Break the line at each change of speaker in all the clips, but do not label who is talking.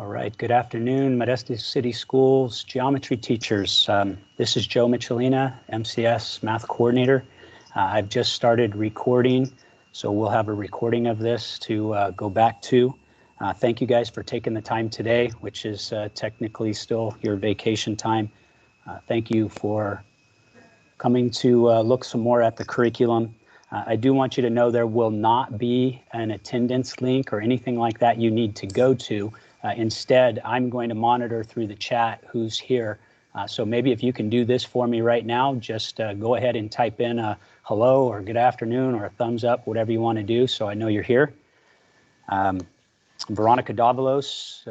All right, good afternoon, Modesto City Schools geometry teachers. This is Joe Michelina, MCS Math Coordinator. I've just started recording, so we'll have a recording of this to go back to. Thank you guys for taking the time today, which is technically still your vacation time. Thank you for coming to look some more at the curriculum. I do want you to know there will not be an attendance link or anything like that you need to go to. Instead, I'm going to monitor through the chat who's here. So maybe if you can do this for me right now, just go ahead and type in a hello or good afternoon or a thumbs up, whatever you want to do, so I know you're here. Veronica Davalos,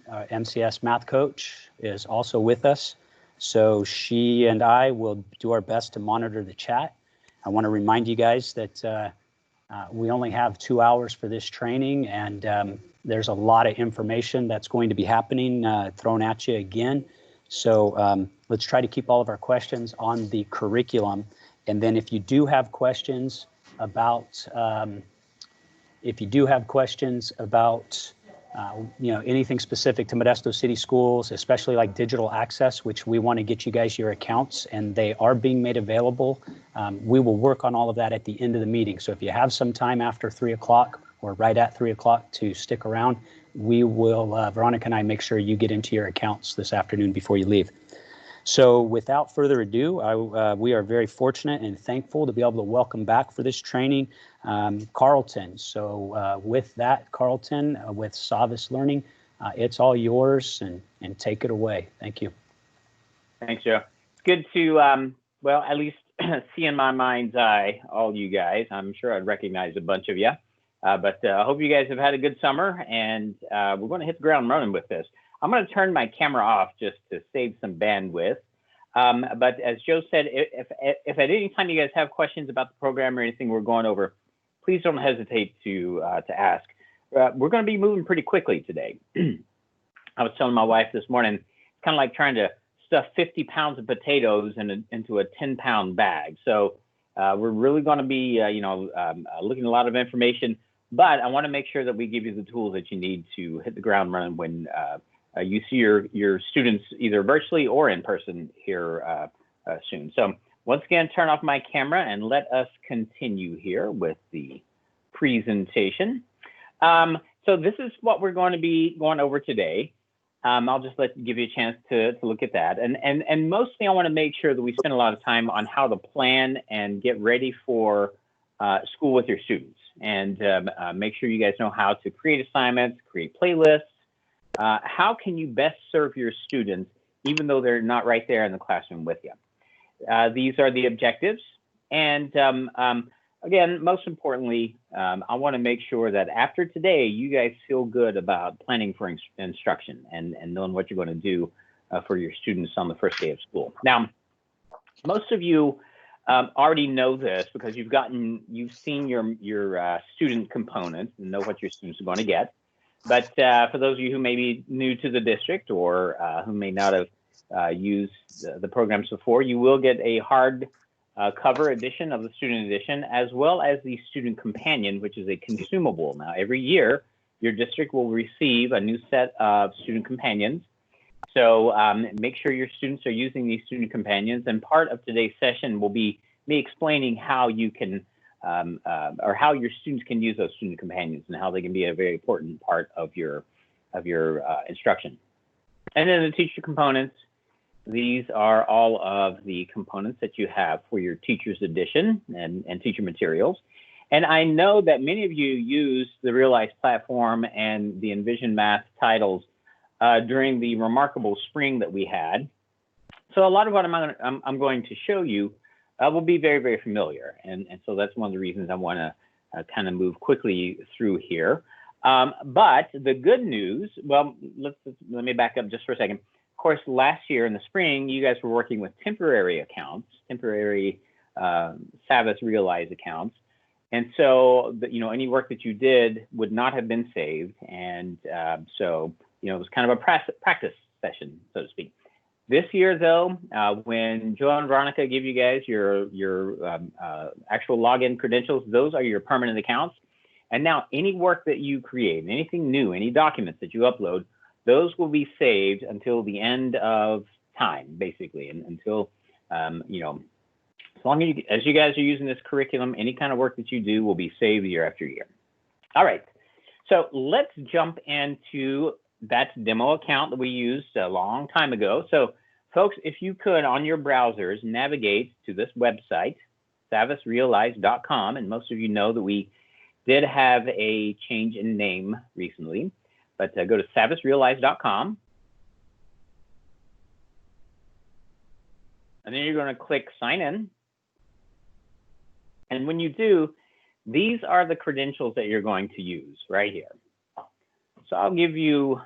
MCS math coach, is also with us. So she and I will do our best to monitor the chat. I want to remind you guys that we only have 2 hours for this training, and there's a lot of information that's going to be happening thrown at you again. So let's try to keep all of our questions on the curriculum. And then if you do have questions about anything specific to Modesto City Schools, especially like digital access, which we want to get you guys your accounts, and they are being made available. We will work on all of that at the end of the meeting. So if you have some time after 3 o'clock or right at 3 o'clock to stick around, we will, Veronica and I, make sure you get into your accounts this afternoon before you leave. So without further ado, we are very fortunate and thankful to be able to welcome back for this training Carlton. So with that, Carlton, with Savvas Learning, it's all yours, and take it away. Thank you.
Thanks, Joe. It's good to, well, at least see in my mind's eye all you guys. I'm sure I'd recognize a bunch of you. But I hope you guys have had a good summer, and we're going to hit the ground running with this. I'm going to turn my camera off just to save some bandwidth. But as Joe said, if at any time you guys have questions about the program or anything we're going over, please don't hesitate to ask. We're going to be moving pretty quickly today. I was telling my wife this morning, it's kind of like trying to stuff 50 pounds of potatoes into a 10-pound bag. So we're really going to be, looking at a lot of information. But I want to make sure that we give you the tools that you need to hit the ground running when you see your students either virtually or in person here soon. So once again, turn off my camera and let us continue here with the presentation. So this is what we're going to be going over today. I'll just give you a chance to look at that. And mostly I want to make sure that we spend a lot of time on how to plan and get ready for school with your students. And make sure you guys know how to create assignments, create playlists. How can you best serve your students, even though they're not right there in the classroom with you? These are the objectives. And again, most importantly, I want to make sure that after today, you guys feel good about planning for instruction and knowing what you're going to do for your students on the first day of school. Now, most of you already know this because you've seen your student components and know what your students are going to get. But for those of you who may be new to the district or who may not have used the programs before, you will get a hard cover edition of the student edition, as well as the student companion, which is a consumable. Now, every year, your district will receive a new set of student companions. So make sure your students are using these student companions. And part of today's session will be me explaining how you can or how your students can use those student companions and how they can be a very important part of your instruction. And then the teacher components, these are all of the components that you have for your teacher's edition and teacher materials. And I know that many of you use the Realize platform and the enVision math titles during the remarkable spring that we had. So a lot of what I'm going to show you will be very, very familiar. And so that's one of the reasons I want to kind of move quickly through here. But the good news, well, let me back up just for a second. Of course, last year in the spring, you guys were working with temporary accounts, temporary Savvas Realize accounts. And so, any work that you did would not have been saved. And so, it was kind of a practice session, so to speak. This year, though, when Joe and Veronica give you guys your actual login credentials, those are your permanent accounts. And now any work that you create, anything new, any documents that you upload, those will be saved until the end of time, basically, and until, you know, as long as you guys are using this curriculum, any kind of work that you do will be saved year after year. All right, so let's jump into that demo account that we used a long time ago. So folks, if you could, on your browsers, navigate to this website, savvasrealize.com, and most of you know that we did have a change in name recently, but go to savvasrealize.com. And then you're going to click sign in. And when you do, these are the credentials that you're going to use right here. So I'll give you a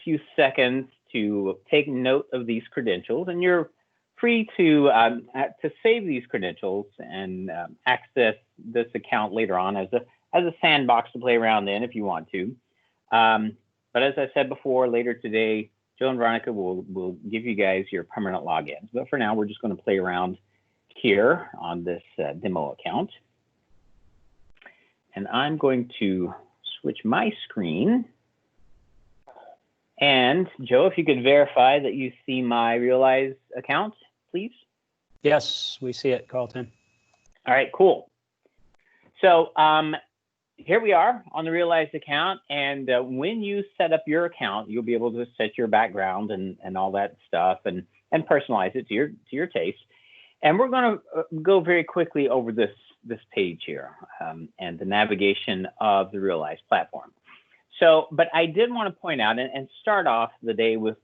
few seconds to take note of these credentials, and you're free to save these credentials and access this account later on as a sandbox to play around in if you want to. But as I said before, later today, Joe and Veronica will give you guys your permanent logins. But for now, we're just going to play around here on this demo account. And I'm going to switch my screen. And Joe, if you could verify that you see my Realize account, please.
Yes, we see it, Carlton.
All right, cool. So here we are on the Realize account. And when you set up your account, you'll be able to set your background and all that stuff and personalize it to your taste. And we're going to go very quickly over this page here and the navigation of the Realize platform. So, but I did want to point out and start off the day with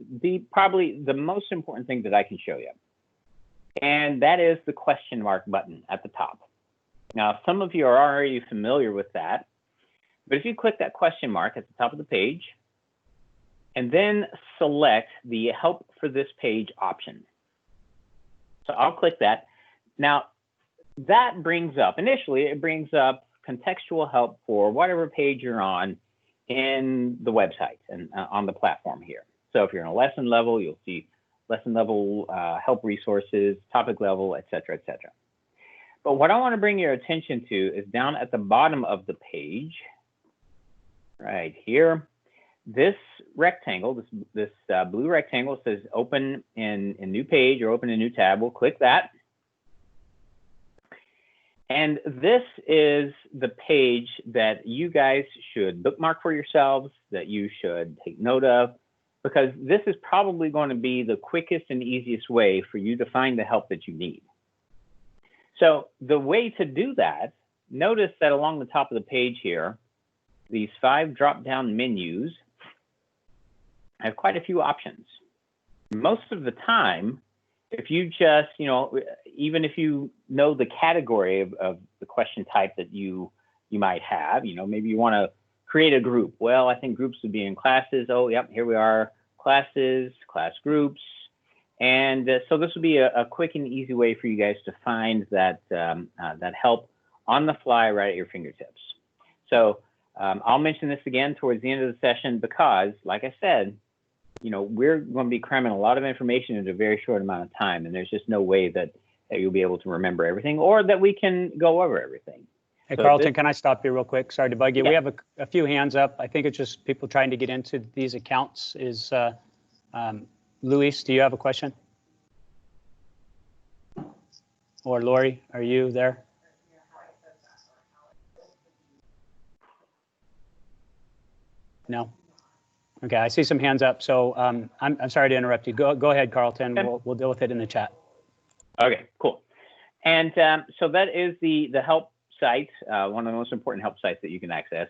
probably the most important thing that I can show you. And that is the question mark button at the top. Now, some of you are already familiar with that, but if you click that question mark at the top of the page and then select the help for this page option. So I'll click that. Now, that brings up, initially, it brings up contextual help for whatever page you're on in the website and on the platform here. So if you're in a lesson level, you'll see lesson level help resources, topic level, et cetera, et cetera. But what I want to bring your attention to is down at the bottom of the page, right here. This rectangle, this blue rectangle says open in new page or open a new tab. We'll click that. And this is the page that you guys should bookmark for yourselves, that you should take note of, because this is probably going to be the quickest and easiest way for you to find the help that you need. So the way to do that, notice that along the top of the page here, these 5 drop-down menus have quite a few options. Most of the time, if you just, you know, even if you know the category of the question type that you might have, you know, maybe you want to create a group. Well, I think groups would be in classes. Oh, yep, here we are, classes, class groups. And so this would be a quick and easy way for you guys to find that, that help on the fly right at your fingertips. So I'll mention this again towards the end of the session because, like I said, you know, we're going to be cramming a lot of information into a very short amount of time, and there's just no way that you'll be able to remember everything or that we can go over everything.
Hey, so Carlton, can I stop you real quick? Sorry to bug you. Yeah. We have a few hands up. I think it's just people trying to get into these accounts. Is Luis, do you have a question? Or Lori, are you there? No. Okay, I see some hands up. So I'm sorry to interrupt you. Go ahead, Carlton. We'll deal with it in the chat.
Okay, cool. And so that is the help site, one of the most important help sites that you can access.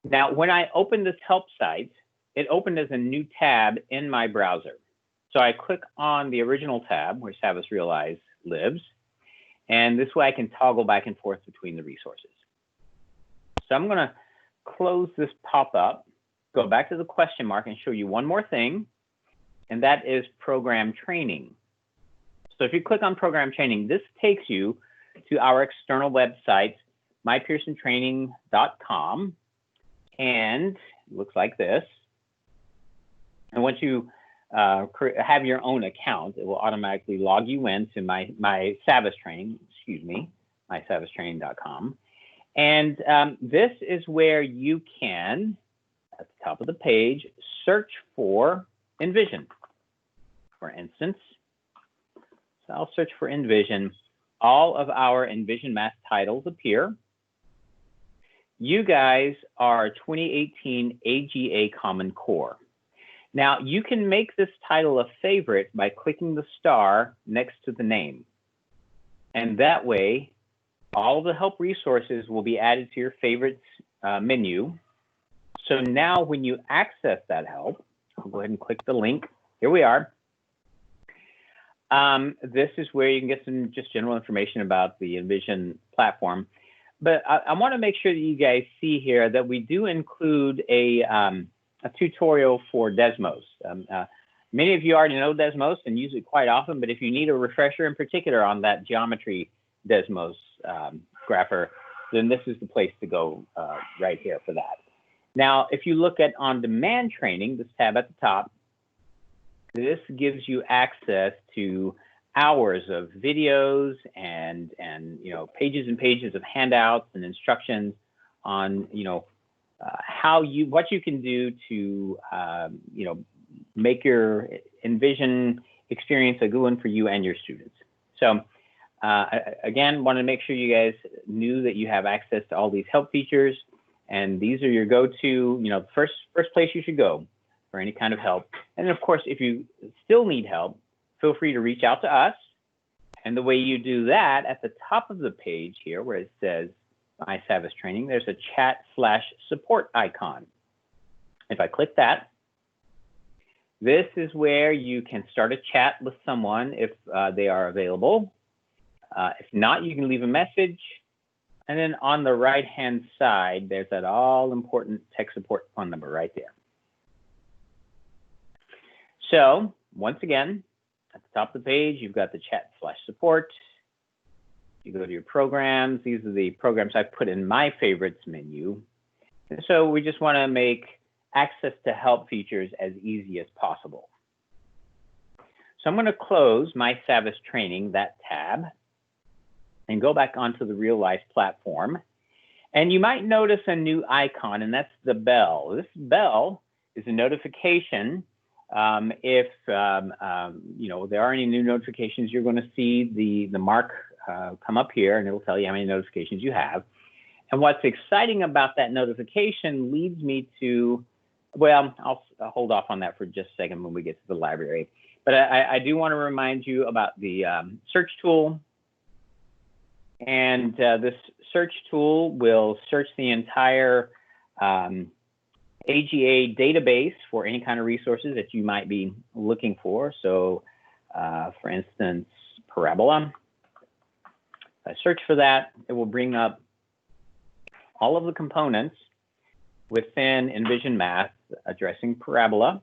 Now, when I opened this help site, it opened as a new tab in my browser. So I click on the original tab where Savvas Realize lives, and this way I can toggle back and forth between the resources. So I'm going to close this pop-up, go back to the question mark and show you one more thing, and that is program training. So if you click on program training, this takes you to our external website, mypearsontraining.com, and it looks like this. And once you have your own account, it will automatically log you into my Savvas training, mySavvasTraining.com. And this is where you can at the top of the page, search for enVision. For instance, so I'll search for enVision. All of our enVision math titles appear. You guys are 2018 AGA Common Core. Now, you can make this title a favorite by clicking the star next to the name. And that way, all of the help resources will be added to your favorites menu. So now when you access that help, I'll go ahead and click the link. Here we are. This is where you can get some just general information about the enVision platform. But I want to make sure that you guys see here that we do include a tutorial for Desmos. Many of you already know Desmos and use it quite often, but if you need a refresher in particular on that geometry Desmos grapher, then this is the place to go right here for that. Now, if you look at on-demand training, this tab at the top, this gives you access to hours of videos and pages and pages of handouts and instructions on what you can do to make your enVision experience a good one for you and your students. So again, want to make sure you guys knew that you have access to all these help features, and these are your go-to, the first place you should go for any kind of help. And of course, if you still need help, feel free to reach out to us. And the way you do that, at the top of the page here where it says My Savvas Training, there's a chat/support icon. If I click that, this is where you can start a chat with someone if they are available. If not, you can leave a message. And then on the right-hand side, there's that all-important tech support phone number right there. So once again, at the top of the page, you've got the chat/support. You go to your programs. These are the programs I've put in my favorites menu. And so we just want to make access to help features as easy as possible. So I'm going to close My Savvas Training, that tab, and go back onto the Real Life platform. And you might notice a new icon, and that's the bell. This bell is a notification. If there are any new notifications, you're going to see the mark come up here, and it will tell you how many notifications you have. And what's exciting about that notification leads me to, well, I'll hold off on that for just a second when we get to the library. But I do want to remind you about the search tool. And this search tool will search the entire AGA database for any kind of resources that you might be looking for. So for instance, parabola. If I search for that, it will bring up all of the components within enVision Math addressing parabola.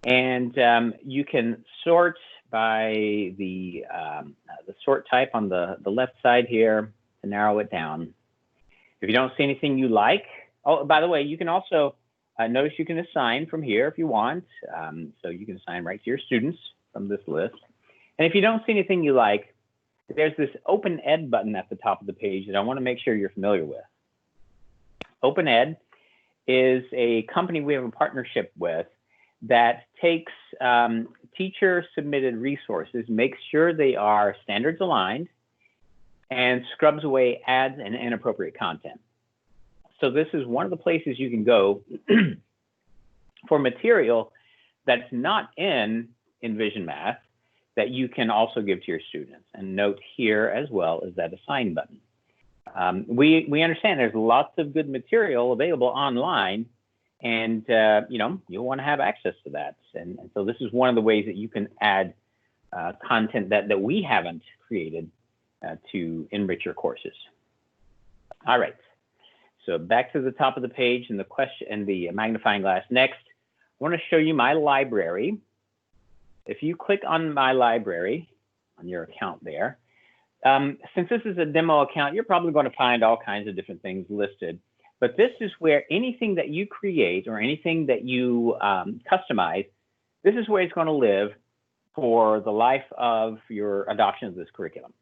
And you can sort by the sort type on the left side here to narrow it down. If you don't see anything you like, oh, by the way, you can also notice you can assign from here if you want. So you can assign right to your students from this list. And if you don't see anything you like, there's this Open Ed button at the top of the page that I want to make sure you're familiar with. Open Ed is a company we have a partnership with that takes teacher-submitted resources, makes sure they are standards aligned, and scrubs away ads and inappropriate content. So this is one of the places you can go for material that's not in enVision Math that you can also give to your students. And note here as well is that assign button. We understand there's lots of good material available online, and you'll want to have access to that. And so this is one of the ways that you can add content that we haven't created to enrich your courses. All right. So back to the top of the page and the question and the magnifying glass. Next, I want to show you my library. If you click on my library on your account there, since this is a demo account, you're probably going to find all kinds of different things listed. But this is where anything that you create or anything that you customize, this is where it's going to live for the life of your adoption of this curriculum.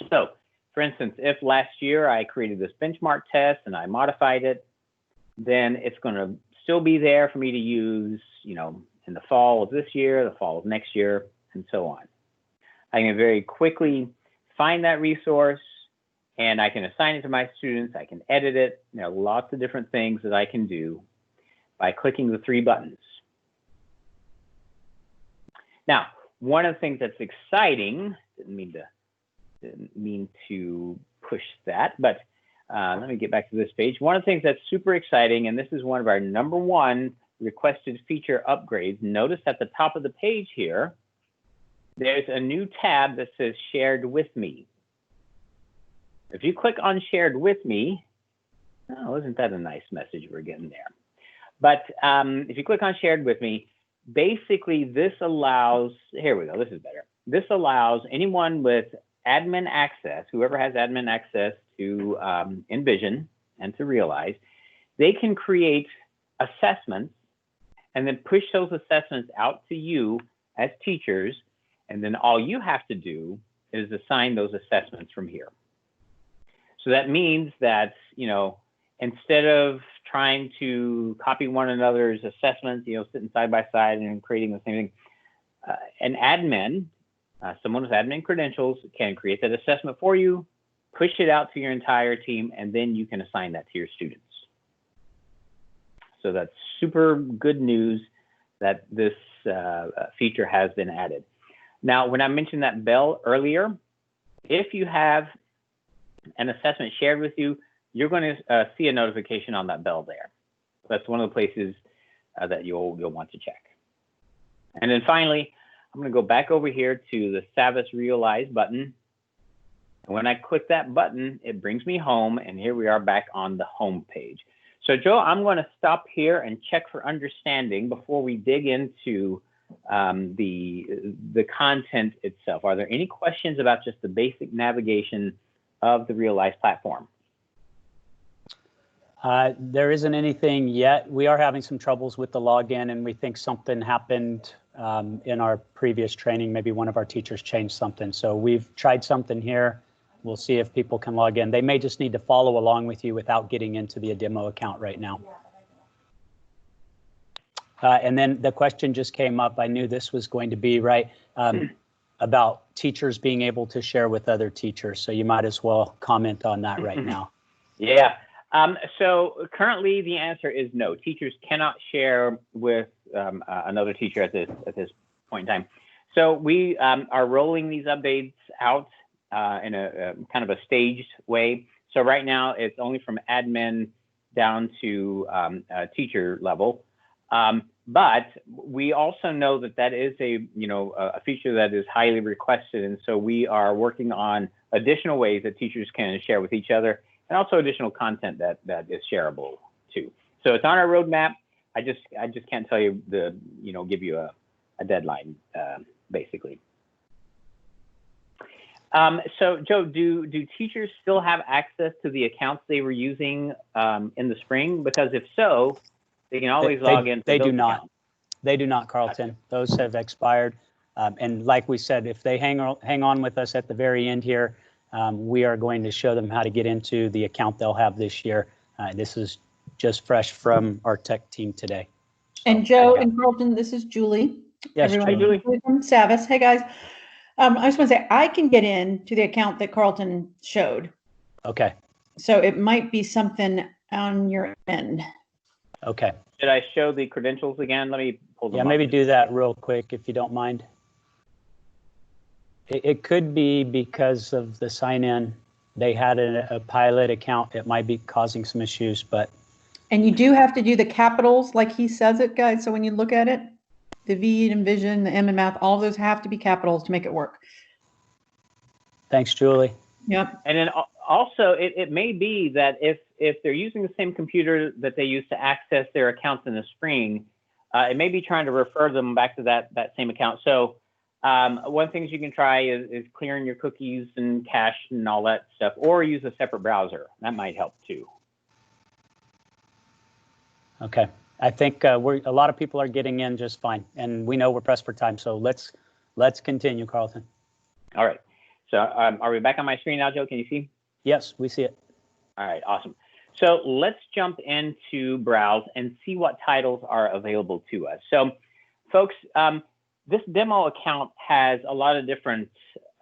So, for instance, if last year I created this benchmark test and I modified it, then it's going to still be there for me to use, you know, in the fall of this year, the fall of next year, and so on. I can very quickly find that resource, and I can assign it to my students. I can edit it. There are lots of different things that I can do by clicking the 3 buttons. Now, one of the things that's exciting, didn't mean to push that, but let me get back to this page. One of the things that's super exciting, and this is one of our #1 requested feature upgrades. Notice at the top of the page here, there's a new tab that says Shared With Me. If you click on Shared With Me, oh, isn't that a nice message we're getting there? But if you click on Shared With Me, basically this allows, here we go, this is better. This allows anyone with admin access, whoever has admin access to enVision and to Realize, they can create assessments and then push those assessments out to you as teachers. And then all you have to do is assign those assessments from here. So that means that, you know, instead of trying to copy one another's assessments, you know, sitting side by side and creating the same thing, an admin, someone with admin credentials can create that assessment for you, push it out to your entire team, and then you can assign that to your students. So that's super good news that this feature has been added. Now, when I mentioned that bell earlier, if you have an assessment shared with you, you're going to see a notification on that bell there. That's one of the places that you'll want to check. And then finally, I'm going to go back over here to the Savvas Realize button. And when I click that button, it brings me home, and here we are back on the home page. So Joe, I'm going to stop here and check for understanding before we dig into the content itself. Are there any questions about just the basic navigation of the Realize platform?
There isn't anything yet. We are having some troubles with the login, and we think something happened in our previous training. Maybe one of our teachers changed something. So we've tried something here. We'll see if people can log in. They may just need to follow along with you without getting into the demo account right now. And then the question just came up. I knew this was going to be right about teachers being able to share with other teachers. So you might as well comment on that right now.
Yeah. So currently the answer is no. Teachers cannot share with another teacher at this point in time. So we are rolling these updates out in a kind of a staged way. So right now it's only from admin down to teacher level. But we also know that that is a feature that is highly requested, and so we are working on additional ways that teachers can share with each other, and also additional content that is shareable too. So it's on our roadmap. I just can't tell you give you a deadline basically. So Joe, do teachers still have access to the accounts they were using in the spring? Because if so, they can always log in.
They do not. They do not, Carlton. Those have expired. And like we said, if they hang on with us at the very end here, we are going to show them how to get into the account they'll have this year. This is just fresh from our tech team today. So,
and Joe and Carlton, this is Julie.
Yes,
everyone.
Julie.
From Savvas. Hey guys. I just want to say I can get in to the account that Carlton showed.
Okay.
So it might be something on your end.
Okay.
Did I show the credentials again? Let me pull them up.
Yeah, maybe do that real quick if you don't mind. It could be because of the sign-in. They had a pilot account. It might be causing some issues, but.
And you do have to do the capitals like he says it, guys. So when you look at it, the V in enVision, the M in math, all of those have to be capitals to make it work.
Thanks, Julie.
Yep.
And then also, it may be that if they're using the same computer that they used to access their accounts in the spring, it may be trying to refer them back to that same account. So one of the things you can try is clearing your cookies and cache and all that stuff, or use a separate browser. That might help too.
Okay. I think a lot of people are getting in just fine, and we know we're pressed for time. So let's continue, Carlton.
All right. So are we back on my screen now, Joe? Can you see?
Yes, we see it.
All right, awesome. So let's jump into Browse and see what titles are available to us. So folks, this demo account has a lot of different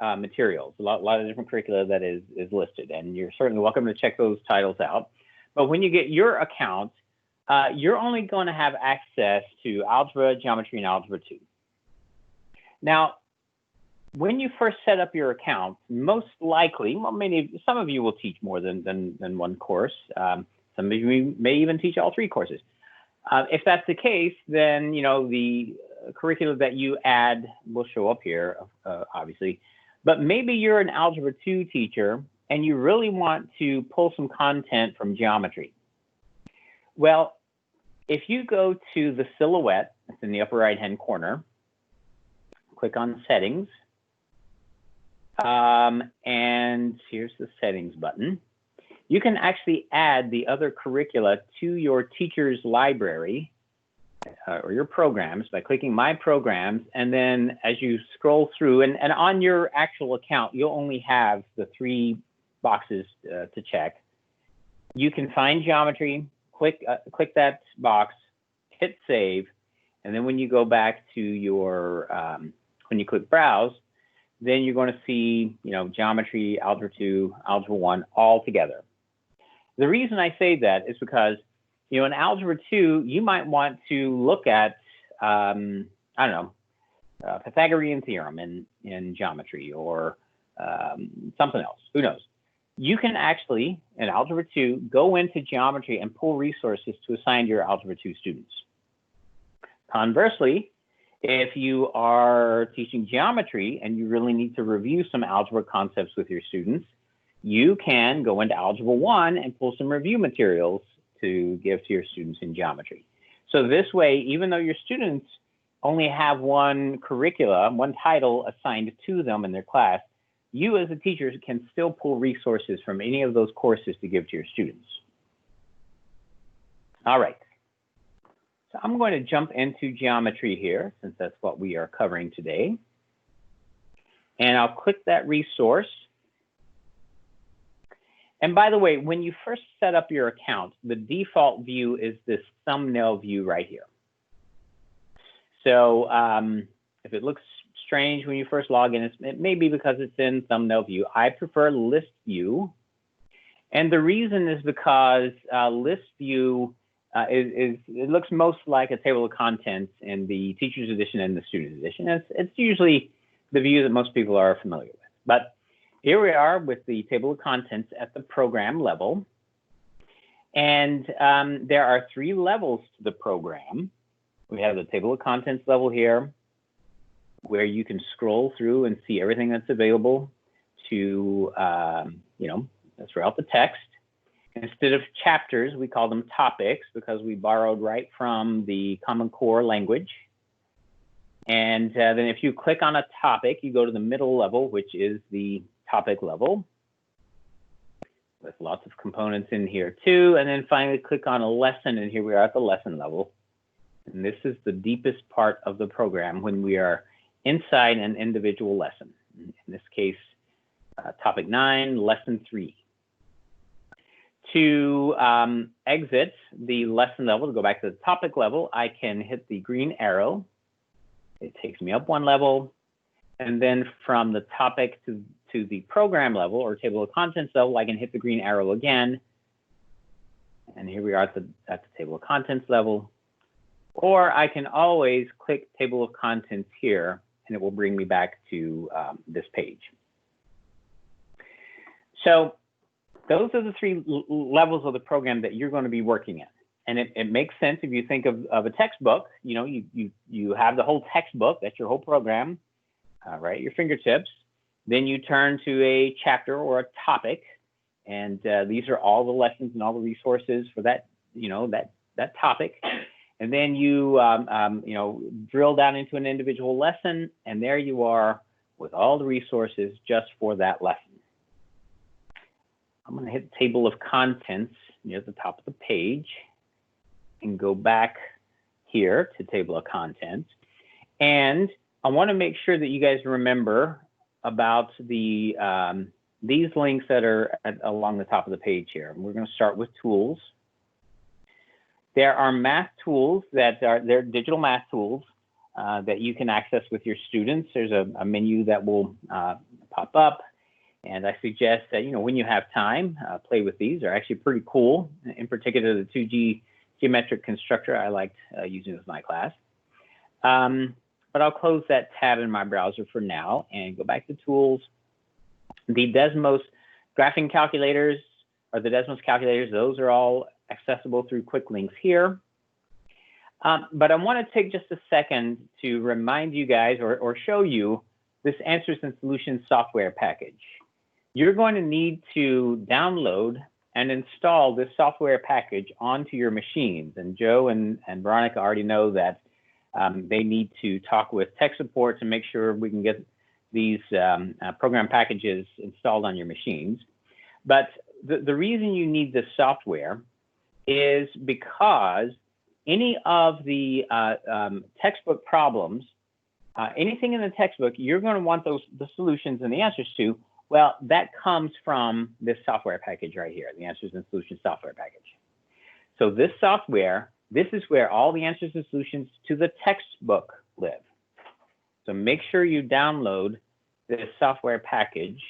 materials, a lot of different curricula that is listed, and you're certainly welcome to check those titles out. But when you get your account, you're only going to have access to algebra, geometry, and algebra 2. Now, when you first set up your account, most likely, well, some of you will teach more than one course. Some of you may even teach all 3 courses. If that's the case, then the curriculum that you add will show up here, obviously. But maybe you're an algebra 2 teacher and you really want to pull some content from geometry. Well, if you go to the silhouette, it's in the upper right-hand corner, click on Settings. And here's the Settings button. You can actually add the other curricula to your teacher's library or your programs by clicking My Programs. And then as you scroll through, and on your actual account, you'll only have the 3 boxes to check. You can find geometry, click that box, hit Save, and then when you go back to your, when you click Browse, then you're going to see, geometry, algebra 2, algebra 1, all together. The reason I say that is because, in algebra 2, you might want to look at, Pythagorean theorem in geometry or something else. Who knows? You can actually, in algebra 2, go into geometry and pull resources to assign to your algebra 2 students. Conversely, if you are teaching geometry and you really need to review some algebra concepts with your students, you can go into algebra 1 and pull some review materials to give to your students in geometry. So this way, even though your students only have one curriculum, one title assigned to them in their class, you as a teacher can still pull resources from any of those courses to give to your students. All right. So I'm going to jump into geometry here, since that's what we are covering today. And I'll click that resource. And by the way, when you first set up your account, the default view is this thumbnail view right here. So if it looks strange when you first log in, it may be because it's in thumbnail view. I prefer list view. And the reason is because list view it looks most like a table of contents in the teacher's edition and the student edition. It's usually the view that most people are familiar with. But here we are with the table of contents at the program level. And there are 3 levels to the program. We have the table of contents level here, where you can scroll through and see everything that's available to, throughout the text. Instead of chapters, we call them topics because we borrowed right from the Common Core language. And then if you click on a topic, you go to the middle level, which is the topic level, with lots of components in here too. And then finally click on a lesson, and here we are at the lesson level. And this is the deepest part of the program when we are inside an individual lesson. In this case, topic 9, lesson 3. To exit the lesson level, to go back to the topic level, I can hit the green arrow. It takes me up 1 level. And then from the topic to the program level or table of contents level, I can hit the green arrow again. And here we are at the table of contents level. Or I can always click table of contents here, and it will bring me back to this page. So those are the 3 levels of the program that you're going to be working in. And it makes sense if you think of a textbook. You have the whole textbook, that's your whole program, right at your fingertips. Then you turn to a chapter or a topic, and these are all the lessons and all the resources for that, that topic. And then you, drill down into an individual lesson, and there you are with all the resources just for that lesson. I'm going to hit table of contents near the top of the page and go back here to table of contents. And I want to make sure that you guys remember about the these links that are along the top of the page here. We're going to start with tools. There are math tools they're digital math tools that you can access with your students. There's a menu that will pop up. And I suggest that, when you have time, play with these. They're actually pretty cool. In particular, the 2G geometric constructor I liked using with my class. But I'll close that tab in my browser for now and go back to tools. The Desmos graphing calculators, or the Desmos calculators, those are all accessible through quick links here. But I want to take just a second to remind you guys or show you this Answers and Solutions software package. You're going to need to download and install this software package onto your machines. And Joe and Veronica already know that they need to talk with tech support to make sure we can get these program packages installed on your machines. But the reason you need this software is because any of the textbook problems, anything in the textbook, you're going to want the solutions and the answers to. Well, that comes from this software package right here, the Answers and Solutions software package. So this software, this is where all the answers and solutions to the textbook live. So make sure you download this software package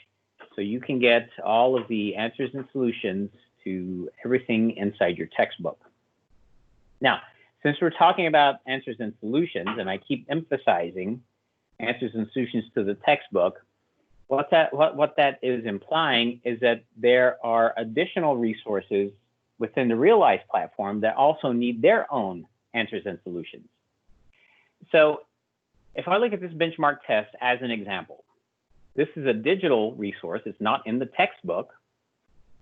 so you can get all of the answers and solutions to everything inside your textbook. Now, since we're talking about answers and solutions, and I keep emphasizing answers and solutions to the textbook, what that is implying is that there are additional resources within the Realize platform that also need their own answers and solutions. So if I look at this benchmark test as an example, this is a digital resource. It's not in the textbook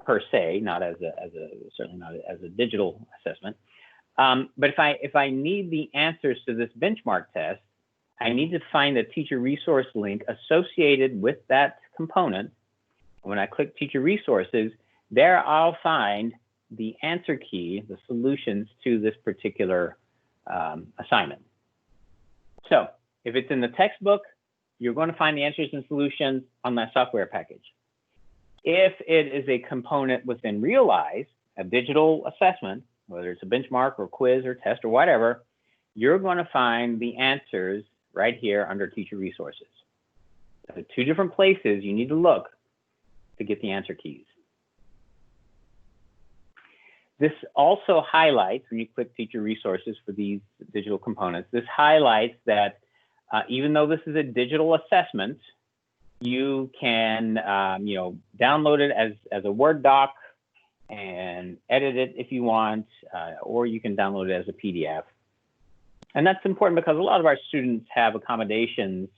per se, not certainly not as a digital assessment. But if I need the answers to this benchmark test, I need to find the teacher resource link associated with that component. When I click teacher resources, there I'll find the answer key, the solutions to this particular assignment. So if it's in the textbook, you're going to find the answers and solutions on that software package. If it is a component within Realize, a digital assessment, whether it's a benchmark or quiz or test or whatever, you're going to find the answers right here under teacher resources. So two different places you need to look to get the answer keys. This also highlights, when you click teacher resources for these digital components, this highlights that even though this is a digital assessment, you can download it as a Word doc and edit it if you want, or you can download it as a PDF. And that's important because a lot of our students have accommodations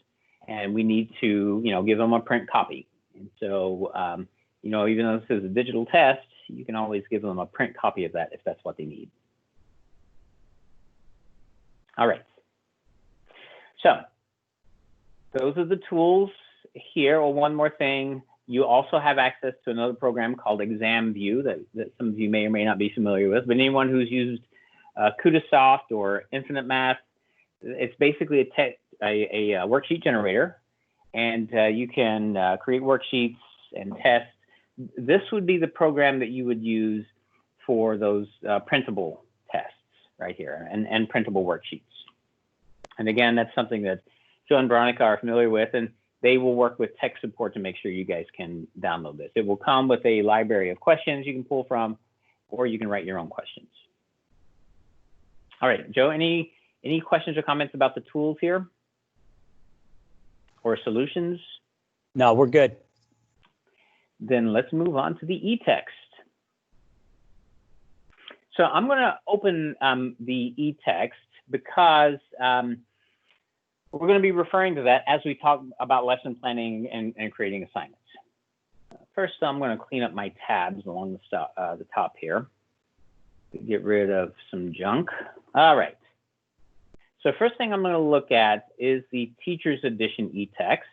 and we need to, give them a print copy. And so, even though this is a digital test, you can always give them a print copy of that if that's what they need. All right. So those are the tools here. Well, one more thing, you also have access to another program called ExamView that some of you may or may not be familiar with, but anyone who's used Kudasoft or Infinite Math, it's basically a worksheet generator, and you can create worksheets and tests. This would be the program that you would use for those printable tests right here and printable worksheets. And again, that's something that Joe and Veronica are familiar with, and they will work with tech support to make sure you guys can download this. It will come with a library of questions you can pull from, or you can write your own questions. All right, Joe, any questions or comments about the tools here or solutions?
No, we're good.
Then let's move on to the e-text. So I'm going to open the e-text because we're going to be referring to that as we talk about lesson planning and creating assignments. First, I'm going to clean up my tabs along the top here to get rid of some junk. All right. So first thing I'm going to look at is the Teacher's Edition e-text.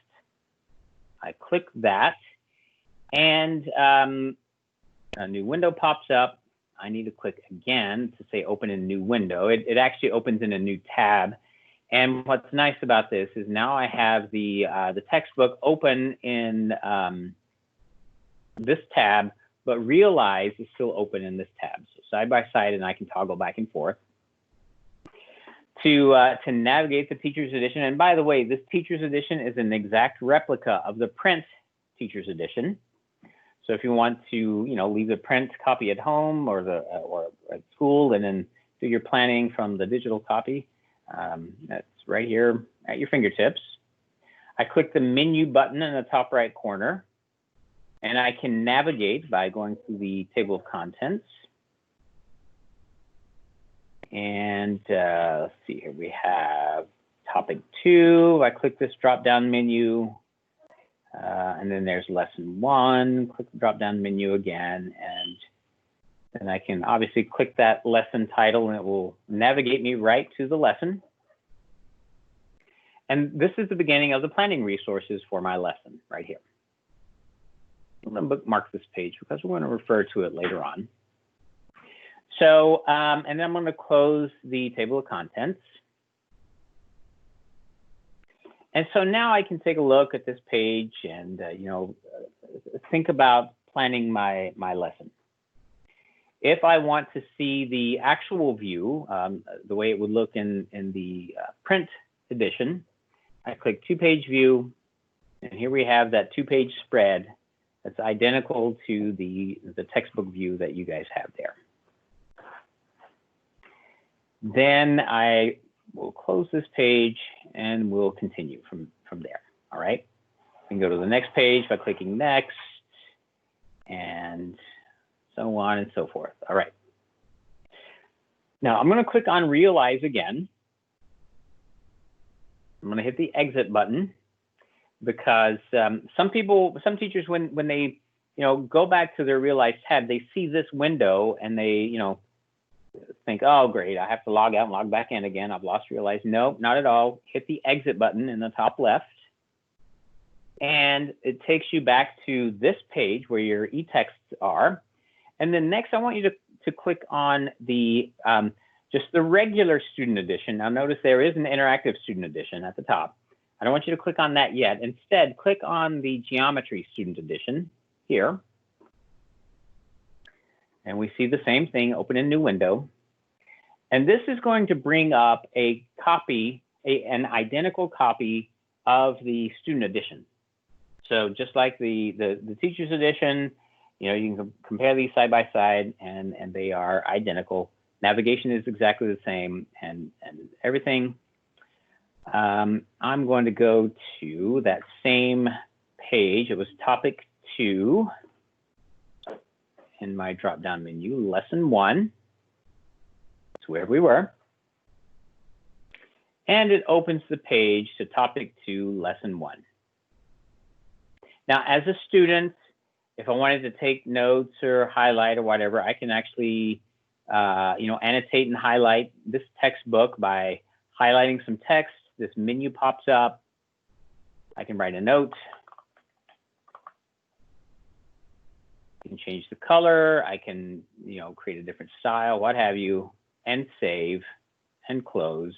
I click that, and a new window pops up. I need to click again to say open in new window. It actually opens in a new tab. And what's nice about this is now I have the textbook open in this tab, but Realize is still open in this tab. So side by side, and I can toggle back and forth to navigate the Teacher's Edition. And by the way, this Teacher's Edition is an exact replica of the print Teacher's Edition. So if you want to, leave the print copy at home or at school, and then do your planning from the digital copy, that's right here at your fingertips. I click the menu button in the top right corner, and I can navigate by going through the table of contents. And let's see here, we have topic 2. I click this drop-down menu, and then there's lesson 1. Click the drop-down menu again, and then I can obviously click that lesson title, and it will navigate me right to the lesson. And this is the beginning of the planning resources for my lesson right here. I'm going to bookmark this page because we're going to refer to it later on. So, and then I'm going to close the table of contents. And so now I can take a look at this page and, think about planning my lesson. If I want to see the actual view, the way it would look in the print edition, I click 2-page view, and here we have that 2-page spread that's identical to the textbook view that you guys have there. Then I will close this page and we'll continue from there. All right. I can go to the next page by clicking next, and so on and so forth. All right. Now I'm going to click on Realize again. I'm going to hit the exit button because some teachers, when they, go back to their Realize tab, they see this window and they, think, oh, great, I have to log out and log back in again. I've lost Realize. No, not at all. Hit the exit button in the top left, and it takes you back to this page where your e-texts are. And then next, I want you to click on the just the regular student edition. Now notice there is an interactive student edition at the top. I don't want you to click on that yet. Instead, click on the geometry student edition here. And we see the same thing, open a new window. And this is going to bring up a copy, an identical copy of the student edition. So just like the teacher's edition, you can compare these side by side, and they are identical. Navigation is exactly the same, and everything. I'm going to go to that same page. It was topic 2 in my drop-down menu, lesson 1. That's where we were. And it opens the page to topic 2, lesson 1. Now, as a student, if I wanted to take notes or highlight or whatever, I can actually annotate and highlight this textbook by highlighting some text. This menu pops up. I can write a note. I can change the color. I can, create a different style, what have you, and save and close.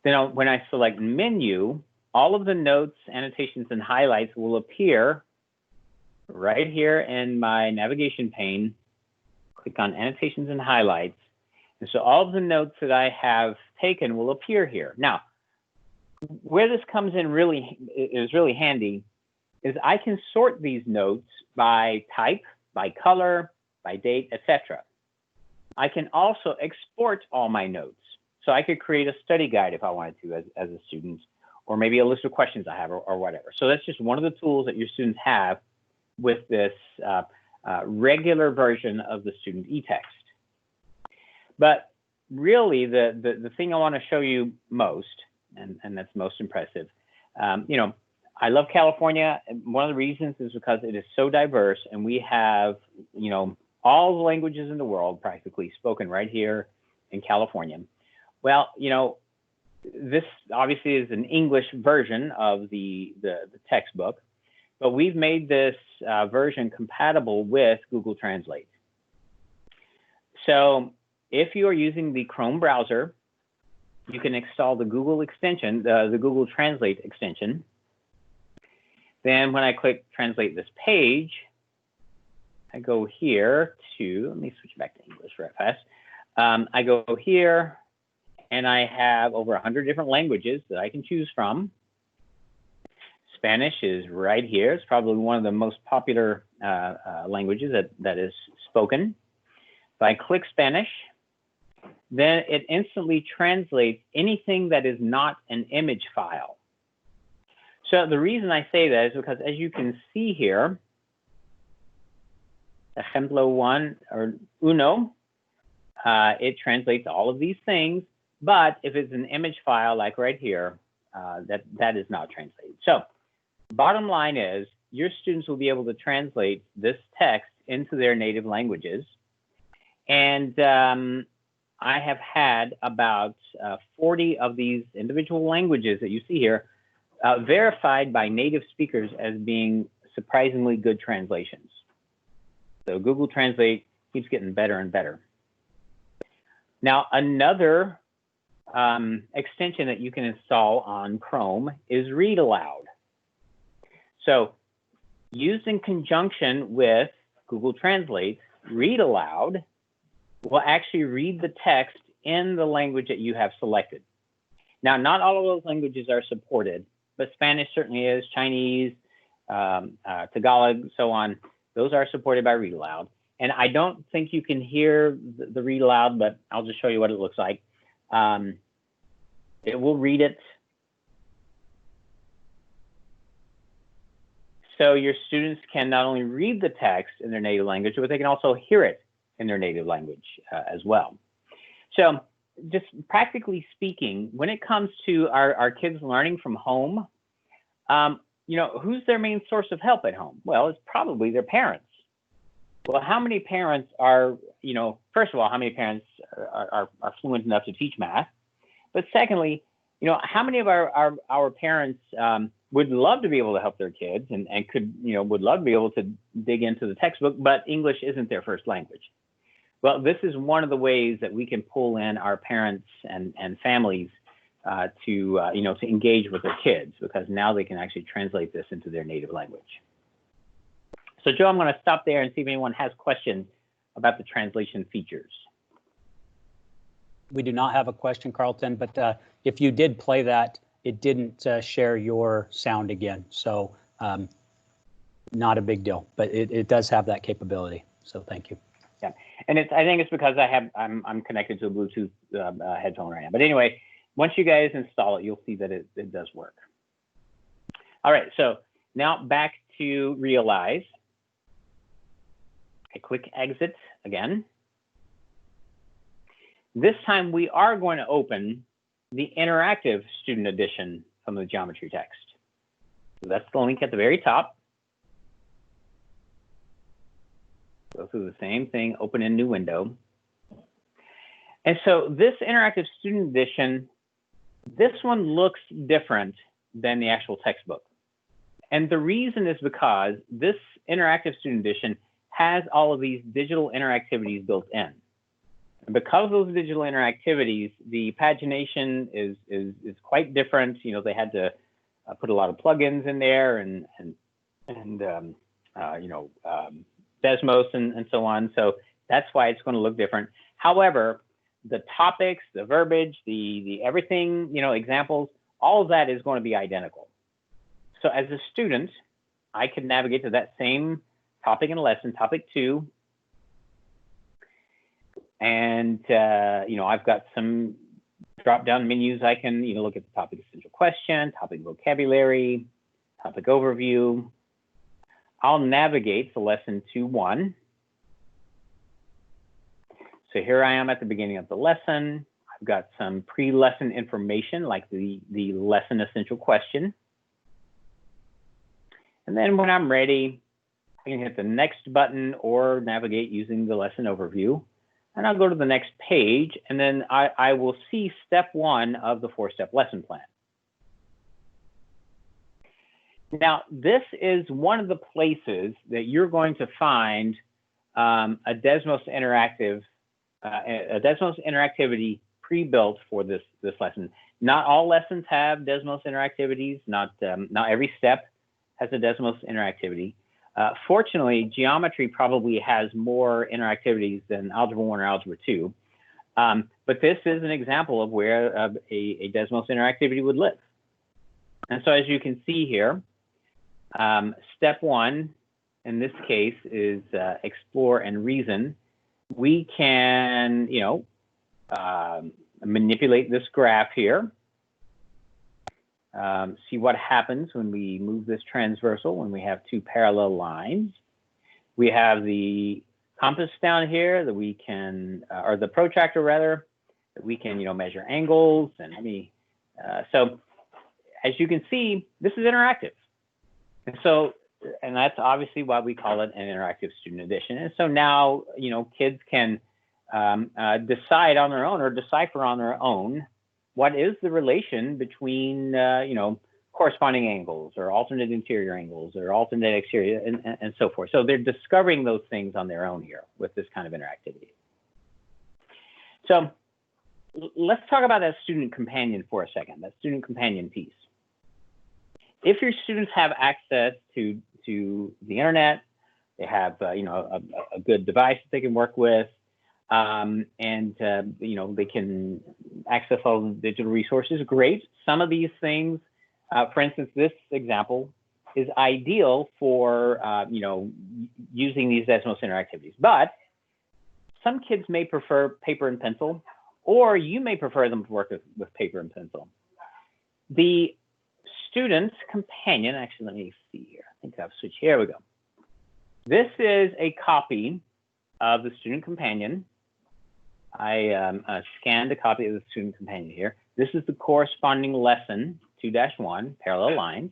Then when I select menu, all of the notes, annotations, and highlights will appear right here in my navigation pane. Click on annotations and highlights. And so all of the notes that I have taken will appear here. Now, where this comes in is really handy is I can sort these notes by type, by color, by date, etc. I can also export all my notes. So I could create a study guide if I wanted to as a student, or maybe a list of questions I have or whatever. So that's just one of the tools that your students have with this regular version of the student e-text. But really, the thing I want to show you most, and that's most impressive, I love California. One of the reasons is because it is so diverse, and we have, all the languages in the world practically spoken right here in California. Well, this obviously is an English version of the textbook, but we've made this version compatible with Google Translate. So if you are using the Chrome browser, you can install the Google extension, the Google Translate extension. Then when I click translate this page, I go here to, let me switch back to English right fast. I go here and I have over 100 different languages that I can choose from. Spanish is right here. It's probably one of the most popular languages that is spoken. If I click Spanish, then it instantly translates anything that is not an image file. So the reason I say that is because, as you can see here, ejemplo one or uno, it translates all of these things, but if it's an image file like right here, that is not translated. So bottom line is your students will be able to translate this text into their native languages. And I have had about 40 of these individual languages that you see here verified by native speakers as being surprisingly good translations. So Google Translate keeps getting better and better. Now, another extension that you can install on Chrome is Read Aloud. So used in conjunction with Google Translate, Read Aloud will actually read the text in the language that you have selected. Now, not all of those languages are supported, but Spanish certainly is, Chinese, Tagalog, so on. Those are supported by Read Aloud. And I don't think you can hear the Read Aloud, but I'll just show you what it looks like. It will read it. So your students can not only read the text in their native language, but they can also hear it in their native language as well. So just practically speaking, when it comes to our kids learning from home, you know, who's their main source of help at home? Well, it's probably their parents. Well, how many parents are, you know, first of all, how many parents are fluent enough to teach math? But secondly, you know, how many of our parents would love to be able to help their kids and could, you know, would love to be able to dig into the textbook, but English isn't their first language? Well, this is one of the ways that we can pull in our parents and families to, you know, to engage with their kids, because now they can actually translate this into their native language. So Joe, I'm going to stop there and see if anyone has questions about the translation features.
We do not have a question, Carlton, but if you did play that, it didn't share your sound again. So not a big deal, but it does have that capability. So thank you.
Yeah, and I think it's because I'm connected to a Bluetooth headphone right now. But anyway, once you guys install it, you'll see that it does work. All right, so now back to Realize. I click exit again. This time we are going to open the interactive student edition from the geometry text. So that's the link at the very top. Go through the same thing, open in new window. And so this interactive student edition, this one looks different than the actual textbook. And the reason is because this interactive student edition has all of these digital interactivities built in. And because of those digital interactivities, the pagination is quite different. You know, they had to put a lot of plugins in there and you know, Desmos and so on. So that's why it's going to look different. However, the topics, the verbiage, the everything, you know, examples, all of that is going to be identical. So as a student, I can navigate to that same topic and lesson, topic 2. And, you know, I've got some drop-down menus. I can, you know, look at the topic essential question, topic vocabulary, topic overview. I'll navigate to lesson 2.1. So here I am at the beginning of the lesson. I've got some pre-lesson information like the lesson essential question. And then when I'm ready, I can hit the next button or navigate using the lesson overview. And I'll go to the next page, and then I will see step 1 of the 4-step lesson plan. Now, this is one of the places that you're going to find a Desmos interactivity pre-built for this lesson. Not all lessons have Desmos interactivities. Not every step has the Desmos interactivity. Fortunately, geometry probably has more interactivities than Algebra 1 or Algebra 2. But this is an example of where a Desmos interactivity would live. And so as you can see here, step 1 in this case is explore and reason. We can, manipulate this graph here. See what happens when we move this transversal, when we have two parallel lines. We have the compass down here that we can, or the protractor rather, that we can, measure angles and so as you can see, this is interactive. And that's obviously why we call it an interactive student edition. And so now, kids can decide on their own or decipher on their own what is the relation between, corresponding angles or alternate interior angles or alternate exterior and so forth. So they're discovering those things on their own here with this kind of interactivity. So let's talk about that student companion for a second, that student companion piece. If your students have access to the internet, they have a good device that they can work with, and they can access all the digital resources, great. Some of these things, for instance, this example is ideal for using these Desmos interactivities, but some kids may prefer paper and pencil, or you may prefer them to work with paper and pencil. The student companion, actually, let me see here. I think I've switched. Here we go. This is a copy of the student companion. I scanned a copy of the student companion here. This is the corresponding lesson 2-1, parallel lines.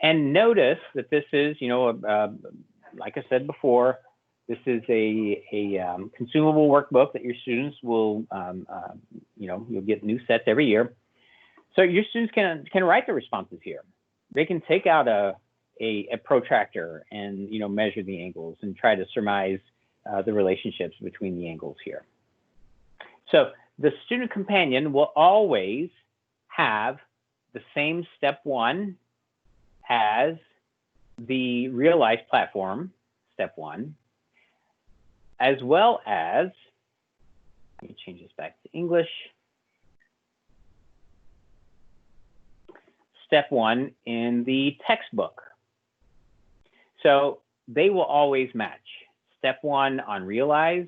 And notice that this is, like I said before, this is a consumable workbook that your students will, you'll get new sets every year. So your students can write the responses here. They can take out a protractor and measure the angles and try to surmise the relationships between the angles here. So the student companion will always have the same step 1 as the Realize platform, step 1, as well as, let me change this back to English. Step 1 in the textbook. So they will always match. Step 1 on Realize,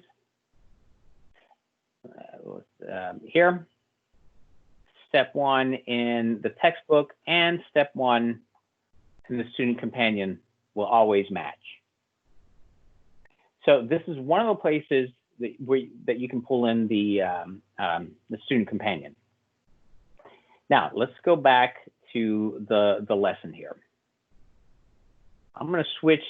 here. Step 1 in the textbook and step 1 in the student companion will always match. So this is one of the places that you can pull in the student companion. Now let's go back to the lesson here. I'm going to switch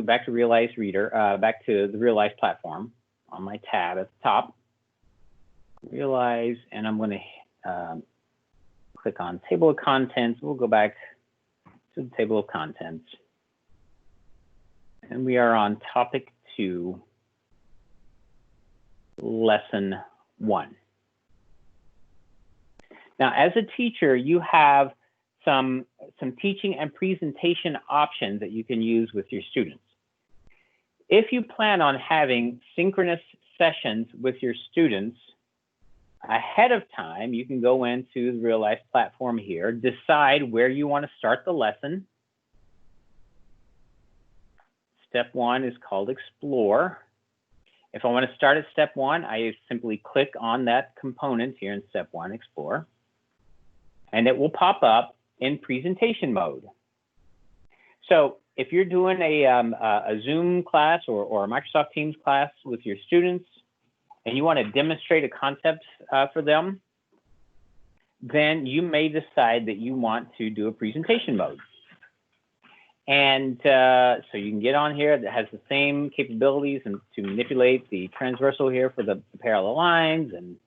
back to Realize Reader, back to the Realize platform on my tab at the top. Realize, and I'm going to click on Table of Contents. We'll go back to the Table of Contents. And we are on Topic 2, Lesson 1. Now, as a teacher, you have some teaching and presentation options that you can use with your students. If you plan on having synchronous sessions with your students ahead of time, you can go into the Realize platform here, decide where you want to start the lesson. Step 1 is called Explore. If I want to start at step 1, I simply click on that component here in step 1, Explore, and it will pop up in presentation mode. So if you're doing a Zoom class or a Microsoft Teams class with your students and you want to demonstrate a concept for them, then you may decide that you want to do a presentation mode. And so you can get on here that has the same capabilities and to manipulate the transversal here for the parallel lines, and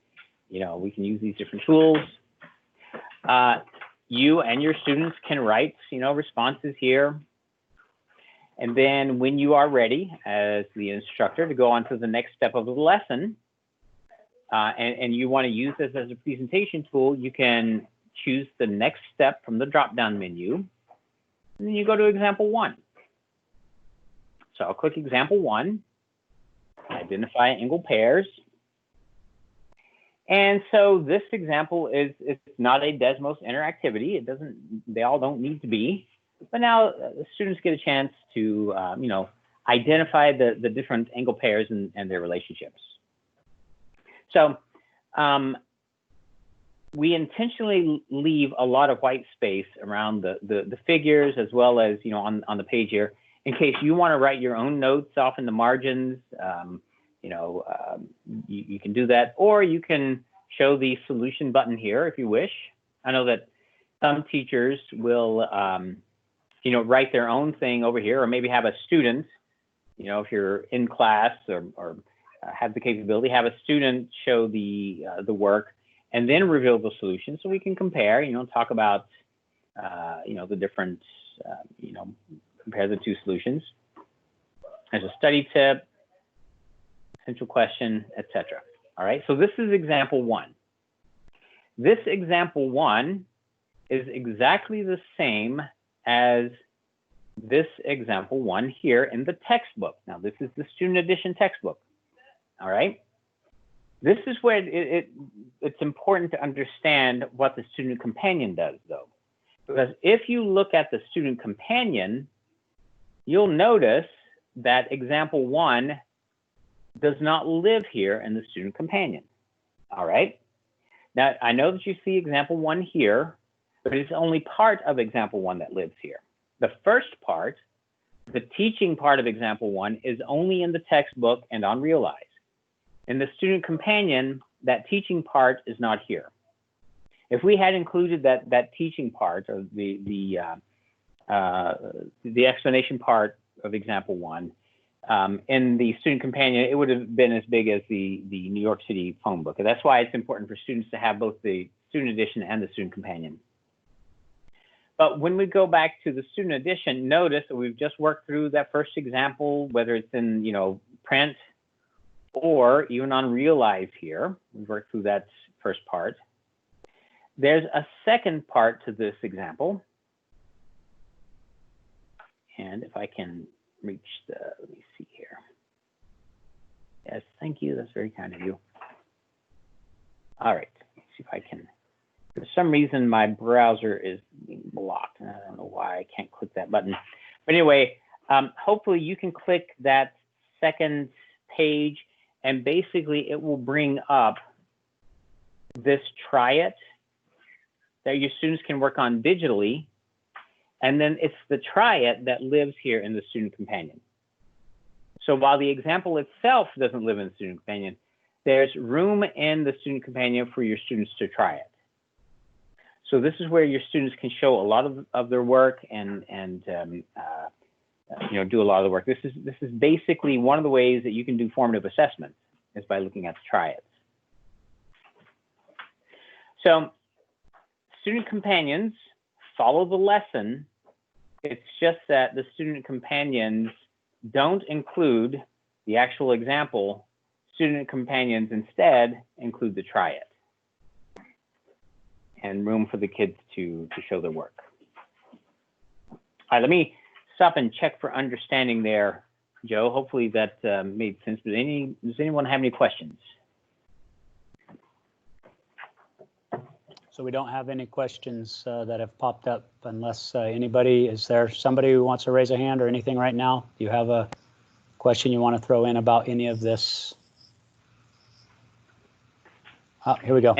we can use these different tools. You and your students can write, responses here. And then when you are ready as the instructor to go on to the next step of the lesson, and you want to use this as a presentation tool, you can choose the next step from the drop-down menu. And then you go to example 1. So I'll click example 1, identify angle pairs. And so this example is not a Desmos interactivity. It doesn't, they all don't need to be. But now the students get a chance to, you know, identify the different angle pairs and their relationships. So we intentionally leave a lot of white space around the figures, as well as, you know, on the page here, in case you want to write your own notes off in the margins. You know, you can do that, or you can show the solution button here if you wish. I know that some teachers will, you know, write their own thing over here, or maybe have a student, you know, if you're in class or have the capability, have a student show the work and then reveal the solution, so we can compare, you know, talk about, you know, the different, you know, compare the two solutions. There's a study tip, essential question, etc. All right, so this is example 1. This example 1 is exactly the same as this example 1 here in the textbook. Now, this is the student edition textbook. All right, this is where it's important to understand what the student companion does, though, because if you look at the student companion, you'll notice that example 1 does not live here in the student companion. All right. Now, I know that you see example 1 here, but it's only part of example 1 that lives here. The first part, the teaching part of example 1, is only in the textbook and on Realize. In the student companion, that teaching part is not here. If we had included that teaching part, or the explanation part of example 1, in the student companion, it would have been as big as the New York City phone book. And that's why it's important for students to have both the student edition and the student companion. But when we go back to the student edition, notice that we've just worked through that first example, whether it's in, you know, print or even on Realize here. We've worked through that first part. There's a second part to this example. And if I can reach the, let me see here. Yes, thank you. That's very kind of you. All right, let's see if I can. For some reason, my browser is being blocked. And I don't know why I can't click that button. But anyway, hopefully you can click that second page, and basically it will bring up this try it that your students can work on digitally. And then it's the try it that lives here in the student companion. So while the example itself doesn't live in the student companion, there's room in the student companion for your students to try it. So this is where your students can show a lot of their work and you know, do a lot of the work. This is basically one of the ways that you can do formative assessment, is by looking at the try-its. So student companions follow the lesson. It's just that the student companions don't include the actual example. Student companions instead include the try-it and room for the kids to show their work. All right, let me stop and check for understanding there, Joe. Hopefully that made sense. But does anyone have any questions?
So we don't have any questions that have popped up, unless anybody, is there somebody who wants to raise a hand or anything right now? Do you have a question you want to throw in about any of this? Oh, here we go.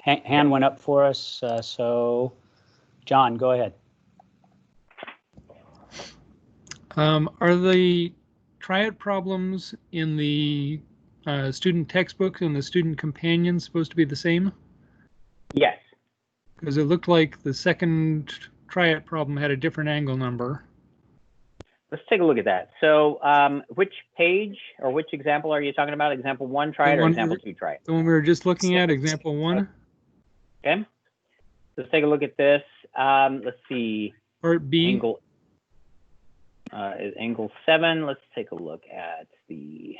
Hand went up for us. So John, go ahead.
Are the triad problems in the student textbook and the student companion supposed to be the same?
Yes.
Because it looked like the second triad problem had a different angle number.
Let's take a look at that. So which page or which example are you talking about? Example 1 triad or example 2 triad?
The one we were just looking at, example 1.
Okay. Let's take a look at this. Let's see.
Part B.
Angle is angle 7. Let's take a look at the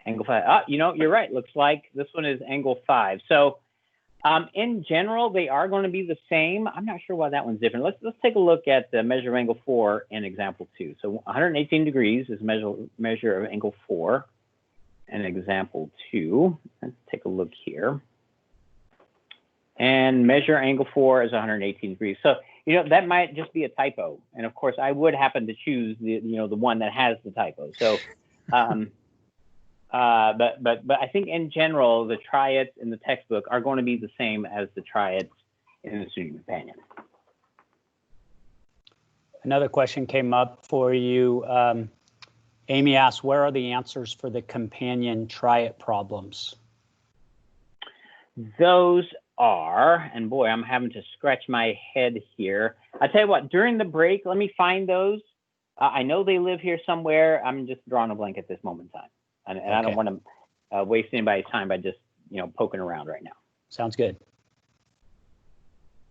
angle 5. Ah, you know, you're right. Looks like this one is angle 5. So In general, they are going to be the same. I'm not sure why that one's different. Let's take a look at the measure of angle 4 in example 2. So 118 degrees is measure of angle 4 in example 2. Let's take a look here. And measure angle 4 is 118 degrees. So, that might just be a typo. And of course, I would happen to choose the one that has the typo. So, but I think in general, the triads in the textbook are going to be the same as the triads in the student companion.
Another question came up for you. Amy asked, where are the answers for the companion triad problems?
Those are, and boy, I'm having to scratch my head here. I tell you what, during the break, let me find those. I know they live here somewhere. I'm just drawing a blank at this moment in time. And okay. I don't want to waste anybody's time by just, poking around right now.
Sounds good.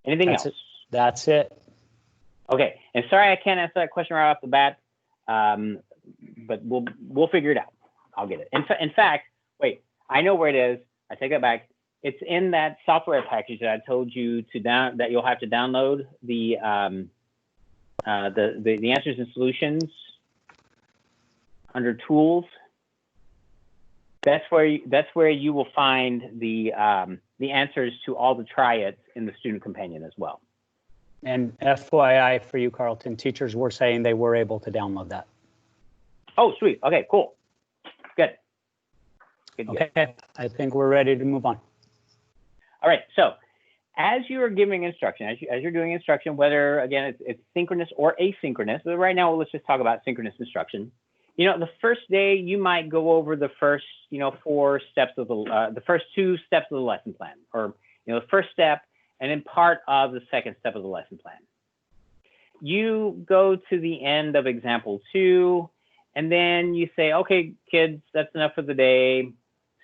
Anything else?
That's it.
Okay. And sorry, I can't answer that question right off the bat, but we'll figure it out. I'll get it. In fact, wait, I know where it is. I take that back. It's in that software package that I told you that you'll have to download the answers and solutions under tools. That's where you will find the answers to all the triads in the student companion as well.
And FYI for you, Carlton, teachers were saying they were able to download that.
Oh, sweet. Okay, cool. Good.
Okay, I think we're ready to move on.
All right, so as you are giving instruction, as you're doing instruction, whether, again, it's synchronous or asynchronous, but right now let's just talk about synchronous instruction. The first day you might go over the first, 4 steps of the first 2 steps of the lesson plan, or, the first step and then part of the second step of the lesson plan. You go to the end of example 2, and then you say, okay, kids, that's enough for the day.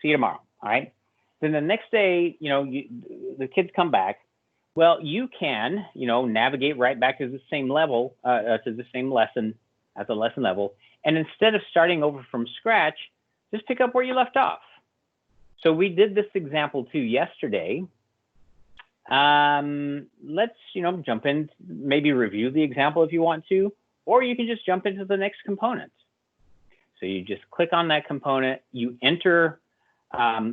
See you tomorrow, all right? Then the next day, the kids come back. Well, you can, navigate right back to the same level, to the same lesson at the lesson level. And instead of starting over from scratch, just pick up where you left off. So we did this example 2 yesterday. Let's, jump in, maybe review the example if you want to, or you can just jump into the next component. So you just click on that component, you enter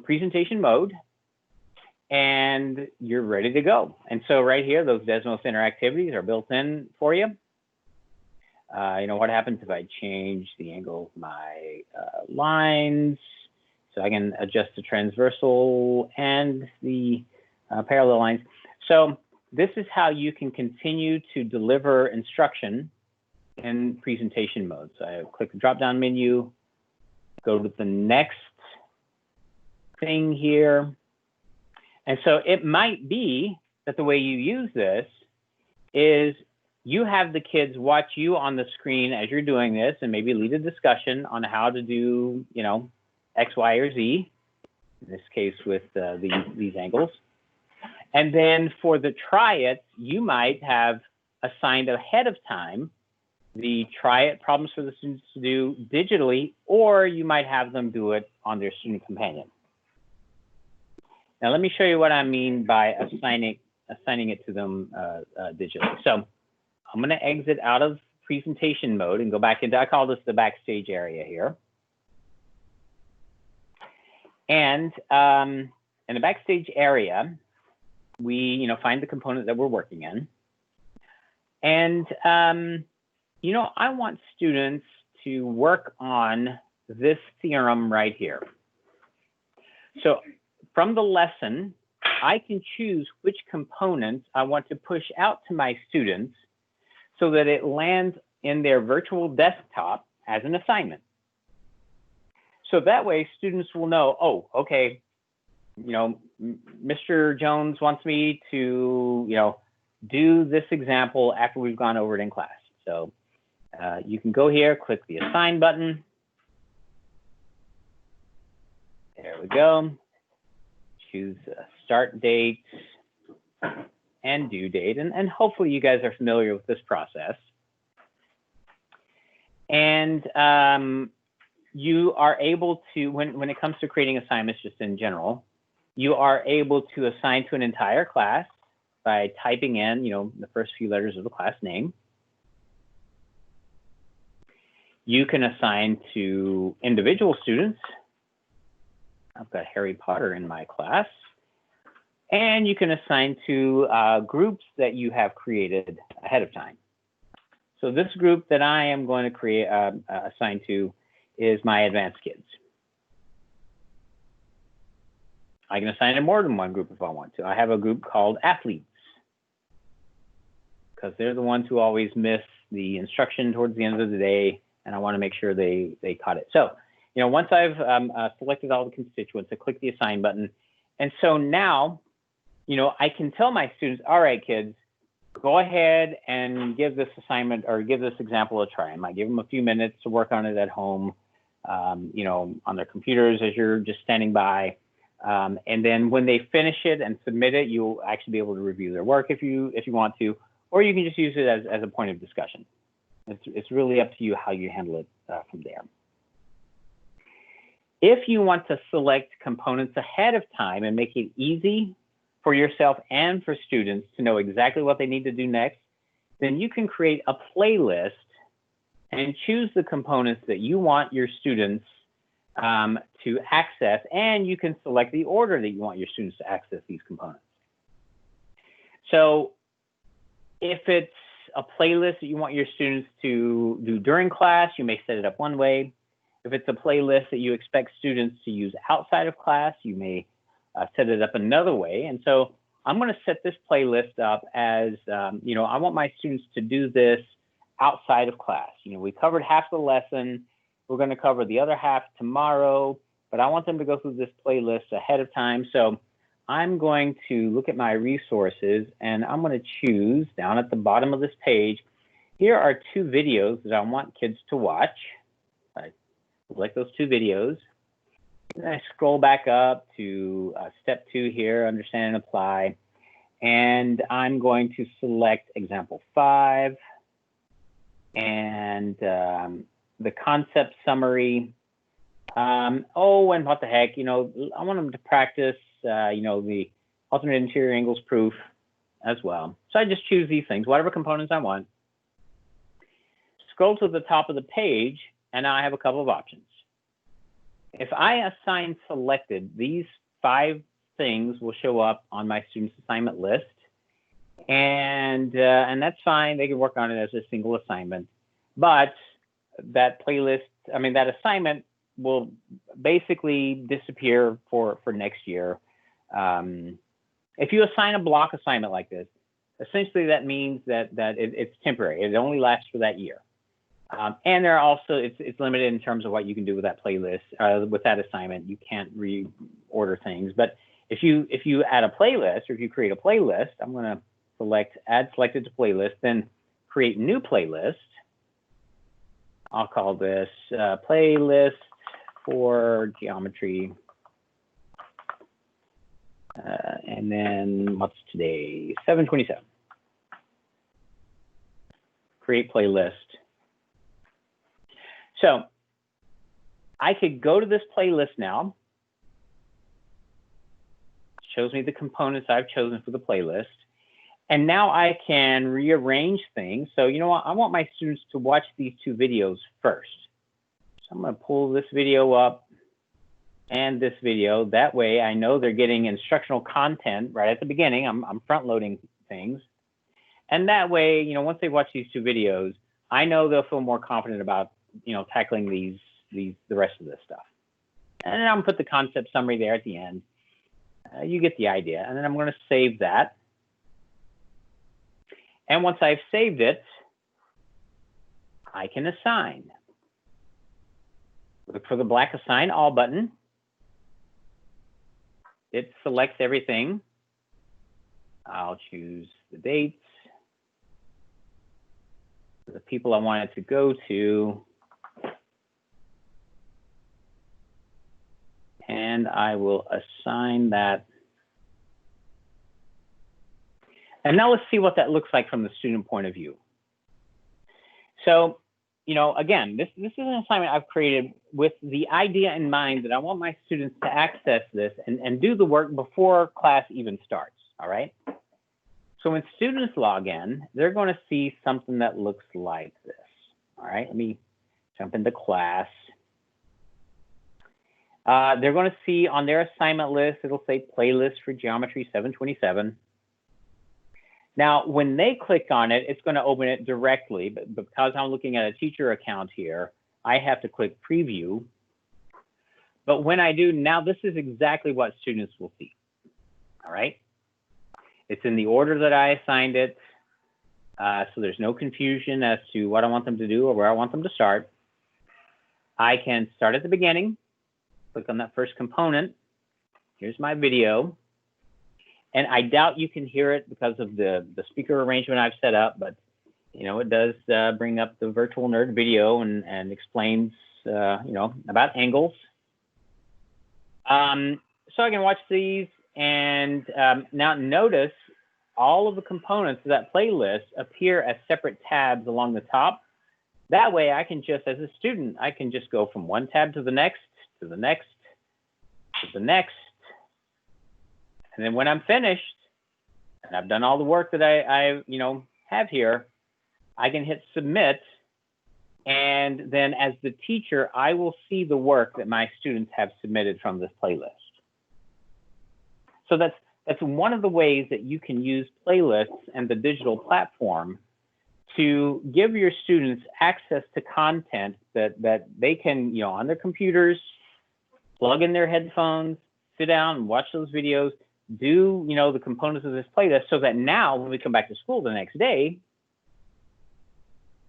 presentation mode, and you're ready to go. And so right here, those Desmos interactivities are built in for you. What happens if I change the angle of my lines? So I can adjust the transversal and the parallel lines. So this is how you can continue to deliver instruction in presentation mode. So I click the drop-down menu, go to the next thing here. And so it might be that the way you use this is you have the kids watch you on the screen as you're doing this and maybe lead a discussion on how to do, X, Y, or Z, in this case with these angles. And then for the triads, you might have assigned ahead of time the triad problems for the students to do digitally, or you might have them do it on their student companion. Now, let me show you what I mean by assigning it to them digitally. So I'm going to exit out of presentation mode and go back into, I call this the backstage area here. And in the backstage area, we find the component that we're working in. And, I want students to work on this theorem right here. So from the lesson, I can choose which components I want to push out to my students so that it lands in their virtual desktop as an assignment. So that way students will know, oh, okay, Mr. Jones wants me to, do this example after we've gone over it in class. So you can go here, click the assign button. There we go. Choose start date and due date. And hopefully you guys are familiar with this process. And you are able to, when it comes to creating assignments just in general, you are able to assign to an entire class by typing in, the first few letters of the class name. You can assign to individual students. I've got Harry Potter in my class. And you can assign to groups that you have created ahead of time. So this group that I am going to create, assign to is my advanced kids. I can assign to more than one group if I want to. I have a group called athletes, because they're the ones who always miss the instruction towards the end of the day, and I want to make sure they caught it. So, once I've selected all the constituents, I click the assign button. And so now, I can tell my students, all right, kids, go ahead and give this assignment or give this example a try. I might give them a few minutes to work on it at home, on their computers as you're just standing by. And then when they finish it and submit it, you'll actually be able to review their work if you want to, or you can just use it as a point of discussion. It's really up to you how you handle it from there. If you want to select components ahead of time and make it easy for yourself and for students to know exactly what they need to do next, then you can create a playlist and choose the components that you want your students to access, and you can select the order that you want your students to access these components. So if it's a playlist that you want your students to do during class, you may set it up one way. If it's a playlist that you expect students to use outside of class, you may set it up another way. And so I'm going to set this playlist up as, I want my students to do this outside of class. We covered half the lesson. We're going to cover the other half tomorrow, but I want them to go through this playlist ahead of time. So I'm going to look at my resources, and I'm going to choose down at the bottom of this page. Here are 2 videos that I want kids to watch. I select those 2 videos. And I scroll back up to step 2 here, understand and apply. And I'm going to select example 5 and the concept summary. And what the heck, I want them to practice, the alternate interior angles proof as well. So I just choose these things, whatever components I want. Scroll to the top of the page, and now I have a couple of options. If I assign selected, these 5 things will show up on my student's assignment list, and that's fine. They can work on it as a single assignment, but that playlist, that assignment will basically disappear for next year. If you assign a block assignment like this, essentially that means that it's temporary. It only lasts for that year. And there are also, it's limited in terms of what you can do with that playlist, with that assignment. You can't reorder things. But if you add a playlist, or if you create a playlist, I'm going to select add selected to playlist, then create new playlist. I'll call this playlist for geometry. And then what's today? 7/27. Create playlist. So I could go to this playlist now. It shows me the components I've chosen for the playlist. And now I can rearrange things. So you know what? I want my students to watch these 2 videos first. So I'm going to pull this video up and this video. That way I know they're getting instructional content right at the beginning. I'm front loading things. And that way, once they watch these 2 videos, I know they'll feel more confident about, tackling the rest of this stuff. And then I'm going to put the concept summary there at the end. You get the idea. And then I'm going to save that. And once I've saved it, I can assign. Look for the black Assign All button. It selects everything. I'll choose the dates, the people I want it to go to, and I will assign that. And now let's see what that looks like from the student point of view. So again, this is an assignment I've created with the idea in mind that I want my students to access this and do the work before class even starts, all right? So when students log in, they're going to see something that looks like this, all right? Let me jump into class. They're going to see on their assignment list, it'll say playlist for Geometry 727. Now, when they click on it, it's going to open it directly, but because I'm looking at a teacher account here, I have to click preview. But when I do, now this is exactly what students will see, all right? It's in the order that I assigned it, so there's no confusion as to what I want them to do or where I want them to start. I can start at the beginning, click on that first component. Here's my video. And I doubt you can hear it because of the speaker arrangement I've set up, but it does bring up the virtual nerd video and explains about angles. So I can watch these, and now notice all of the components of that playlist appear as separate tabs along the top. That way I can just, as a student, I can just go from one tab to the next, to the next, to the next. And then when I'm finished and I've done all the work that I have here, I can hit submit. And then as the teacher, I will see the work that my students have submitted from this playlist. So that's one of the ways that you can use playlists and the digital platform to give your students access to content that they can, on their computers, plug in their headphones, sit down and watch those videos, do, the components of this playlist, so that now when we come back to school the next day,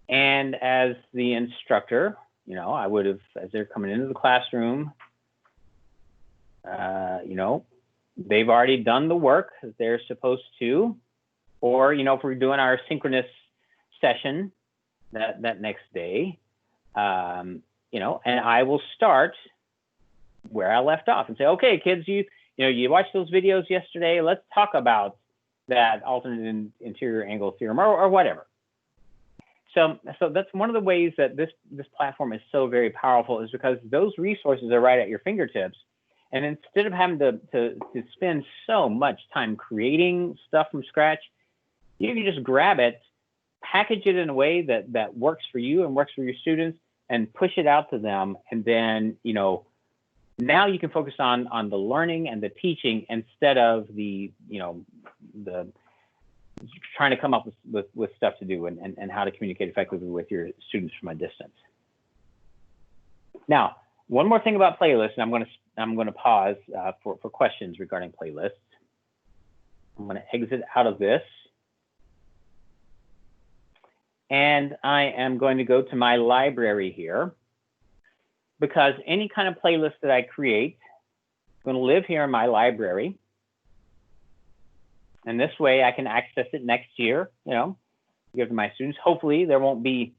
and as the instructor, I would have, as they're coming into the classroom, they've already done the work that they're supposed to, or, if we're doing our synchronous session that next day, and I will start where I left off and say, okay, kids, you watched those videos yesterday. Let's talk about that alternate interior angle theorem or whatever. So that's one of the ways that this platform is so very powerful, is because those resources are right at your fingertips. And instead of having to spend so much time creating stuff from scratch, you can just grab it, package it in a way that works for you and works for your students, and push it out to them. And then, now you can focus on the learning and the teaching instead of the trying to come up with stuff to do and how to communicate effectively with your students from a distance. Now, one more thing about playlists, and I'm going to pause for questions regarding playlists. I'm going to exit out of this. And I am going to go to my library here, because any kind of playlist that I create is going to live here in my library. And this way I can access it next year, give to my students. Hopefully there won't be,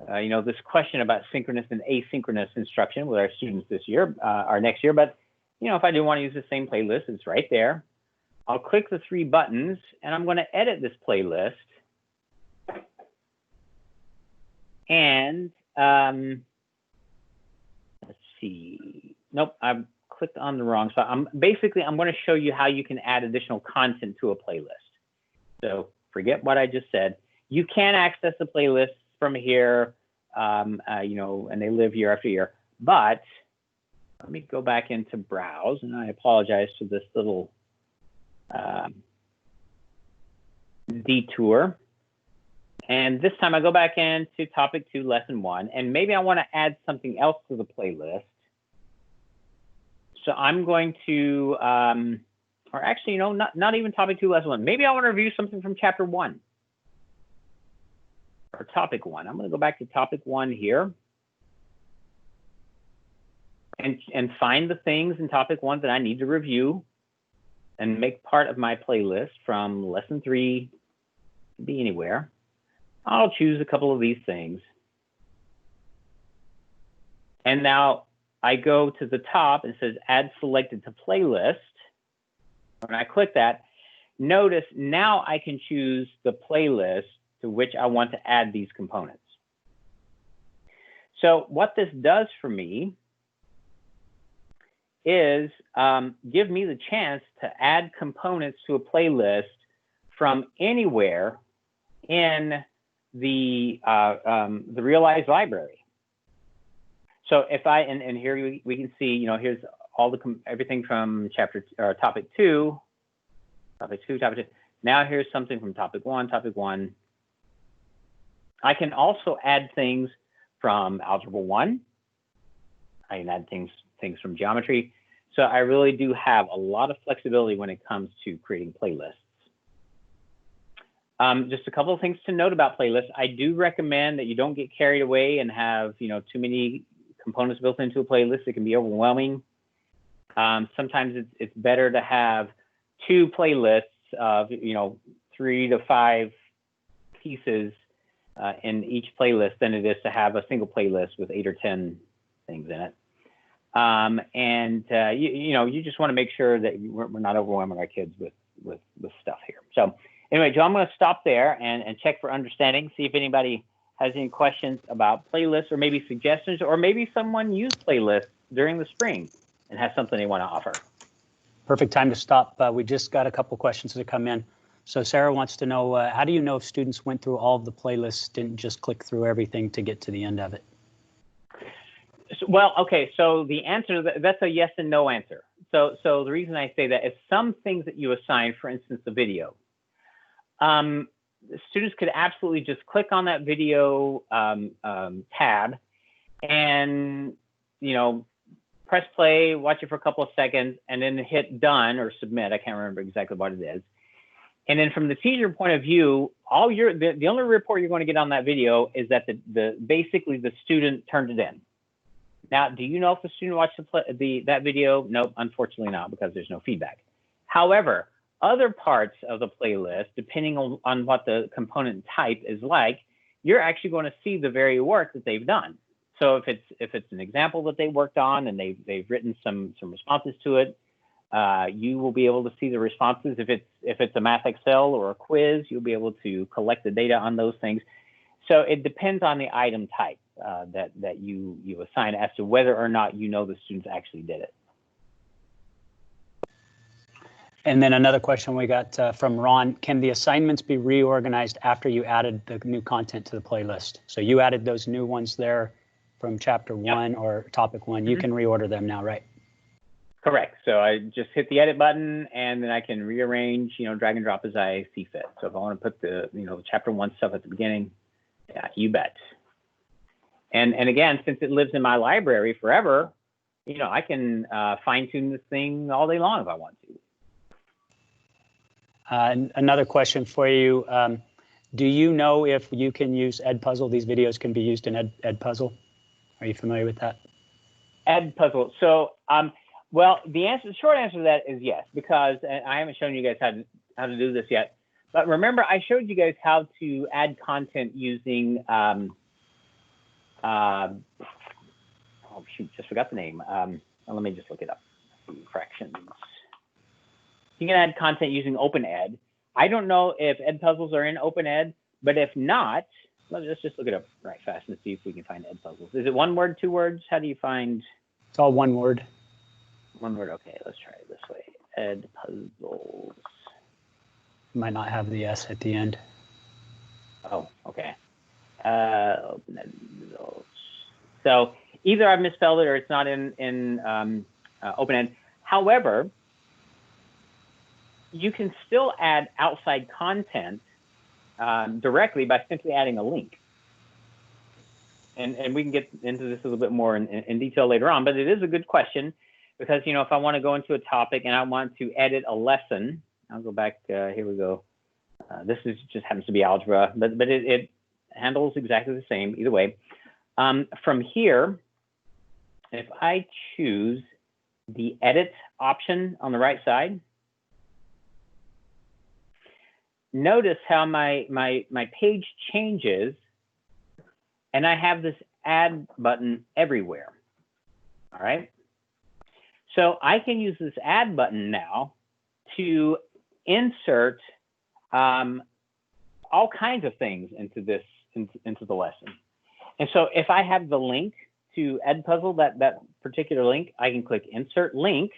this question about synchronous and asynchronous instruction with our students this year, or next year. But, if I do want to use the same playlist, it's right there. I'll click the 3 buttons, and I'm going to edit this playlist. And let's see. Nope, I've clicked on the wrong spot. I'm going to show you how you can add additional content to a playlist. So forget what I just said. You can access the playlist from here, and they live year after year. But let me go back into browse, and I apologize for this little detour. And this time I go back into topic 2, lesson 1, and maybe I want to add something else to the playlist. So I'm going to, or actually, not even topic 2, lesson 1. Maybe I want to review something from chapter 1 or topic 1. I'm going to go back to topic 1 here and find the things in topic 1 that I need to review and make part of my playlist from lesson 3, to be anywhere. I'll choose a couple of these things. And now I go to the top and it says add selected to playlist. When I click that, notice now I can choose the playlist to which I want to add these components. So what this does for me is give me the chance to add components to a playlist from anywhere in the Realize library. So if I, and here we can see, here's all everything from topic two. Now here's something from topic one. I can also add things from Algebra 1. I can add things from geometry. So I really do have a lot of flexibility when it comes to creating playlists. Just a couple of things to note about playlists. I do recommend that you don't get carried away and have too many components built into a playlist. It can be overwhelming. Sometimes it's better to have 2 playlists of 3 to 5 pieces in each playlist than it is to have a single playlist with 8 or 10 things in it. You just want to make sure that we're not overwhelming our kids with stuff here. So anyway, Joe, I'm going to stop there and check for understanding, see if anybody has any questions about playlists or maybe suggestions, or maybe someone used playlists during the spring and has something they want to offer.
Perfect time to stop. We just got a couple questions that come in. So Sarah wants to know, how do you know if students went through all of the playlists, didn't just click through everything to get to the end of it?
Well, okay, so the answer, that's a yes and no answer. So the reason I say that is some things that you assign, for instance, the video. Students could absolutely just click on that video tab and, press play, watch it for a couple of seconds, and then hit done or submit. I can't remember exactly what it is. And then from the teacher point of view, the only report you're going to get on that video is that basically the student turned it in. Now, do you know if the student watched that video? Nope, unfortunately not, because there's no feedback. However, other parts of the playlist, depending on what the component type is like, you're actually going to see the very work that they've done. So if it's an example that they worked on and they've written some responses to it, you will be able to see the responses. If it's a Math Excel or a quiz, you'll be able to collect the data on those things. So it depends on the item type that you assign as to whether or not the students actually did it.
And then another question we got from Ron, can the assignments be reorganized after you added the new content to the playlist? So you added those new ones there from chapter 1 or topic 1. Mm-hmm. You can reorder them now, right?
Correct. So I just hit the edit button and then I can rearrange, drag and drop as I see fit. So if I want to put the, chapter 1 stuff at the beginning, yeah, you bet. And again, since it lives in my library forever, I can fine tune this thing all day long if I want to.
Another question for you. Do you know if you can use Edpuzzle? These videos can be used in Edpuzzle. Are you familiar with that?
Edpuzzle. So, well, the short answer to that is yes, because I haven't shown you guys how to do this yet. But remember, I showed you guys how to add content using, oh shoot, just forgot the name. Let me just look it up. Fractions. You can add content using OpenEd. I don't know if Edpuzzles are in OpenEd, but if not, let's just look it up right fast and see if we can find Edpuzzles. Is it 1 word, 2 words? How do you find?
It's all 1 word.
1 word. Okay, let's try it this way. Edpuzzles.
Might not have the S at the end.
Oh, okay. OpenEd. So either I've misspelled it or it's not in OpenEd. However, you can still add outside content directly by simply adding a link. And we can get into this a little bit more in detail later on, but it is a good question because, if I want to go into a topic and I want to edit a lesson, I'll go back, here we go. This just happens to be algebra, but it handles exactly the same either way. From here, if I choose the edit option on the right side, notice how my page changes and I have this add button everywhere. All right. So I can use this add button now to insert all kinds of things into the lesson. And so if I have the link to Edpuzzle, that particular link, I can click Insert Link.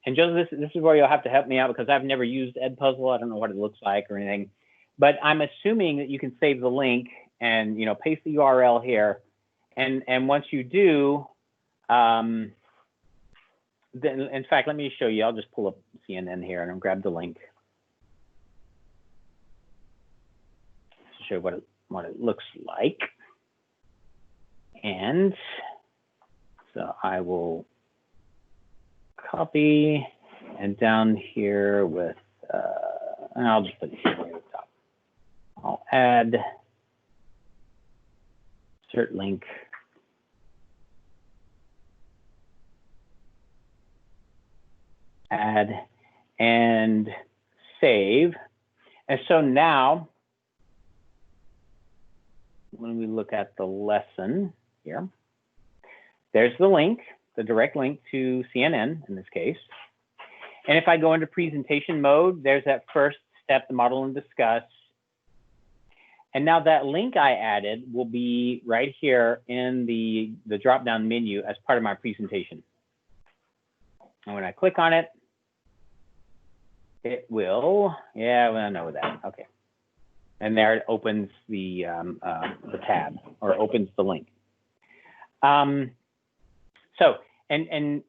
And Joseph, this is where you'll have to help me out because I've never used Edpuzzle. I don't know what it looks like or anything. But I'm assuming that you can save the link and paste the URL here. And once you do, then in fact, let me show you. I'll just pull up CNN here and I'll grab the link to show what it looks like. And so I will copy and down here with, and I'll just put it here at the top. I'll add insert link. Add and save. And so now, when we look at the lesson here, there's the link, the direct link to CNN in this case. And if I go into presentation mode, there's that first step, the model and discuss. And now that link I added will be right here in the drop-down menu as part of my presentation. And when I click on it, it will, yeah, well, I know that, okay. And there it opens the tab or opens the link. So, and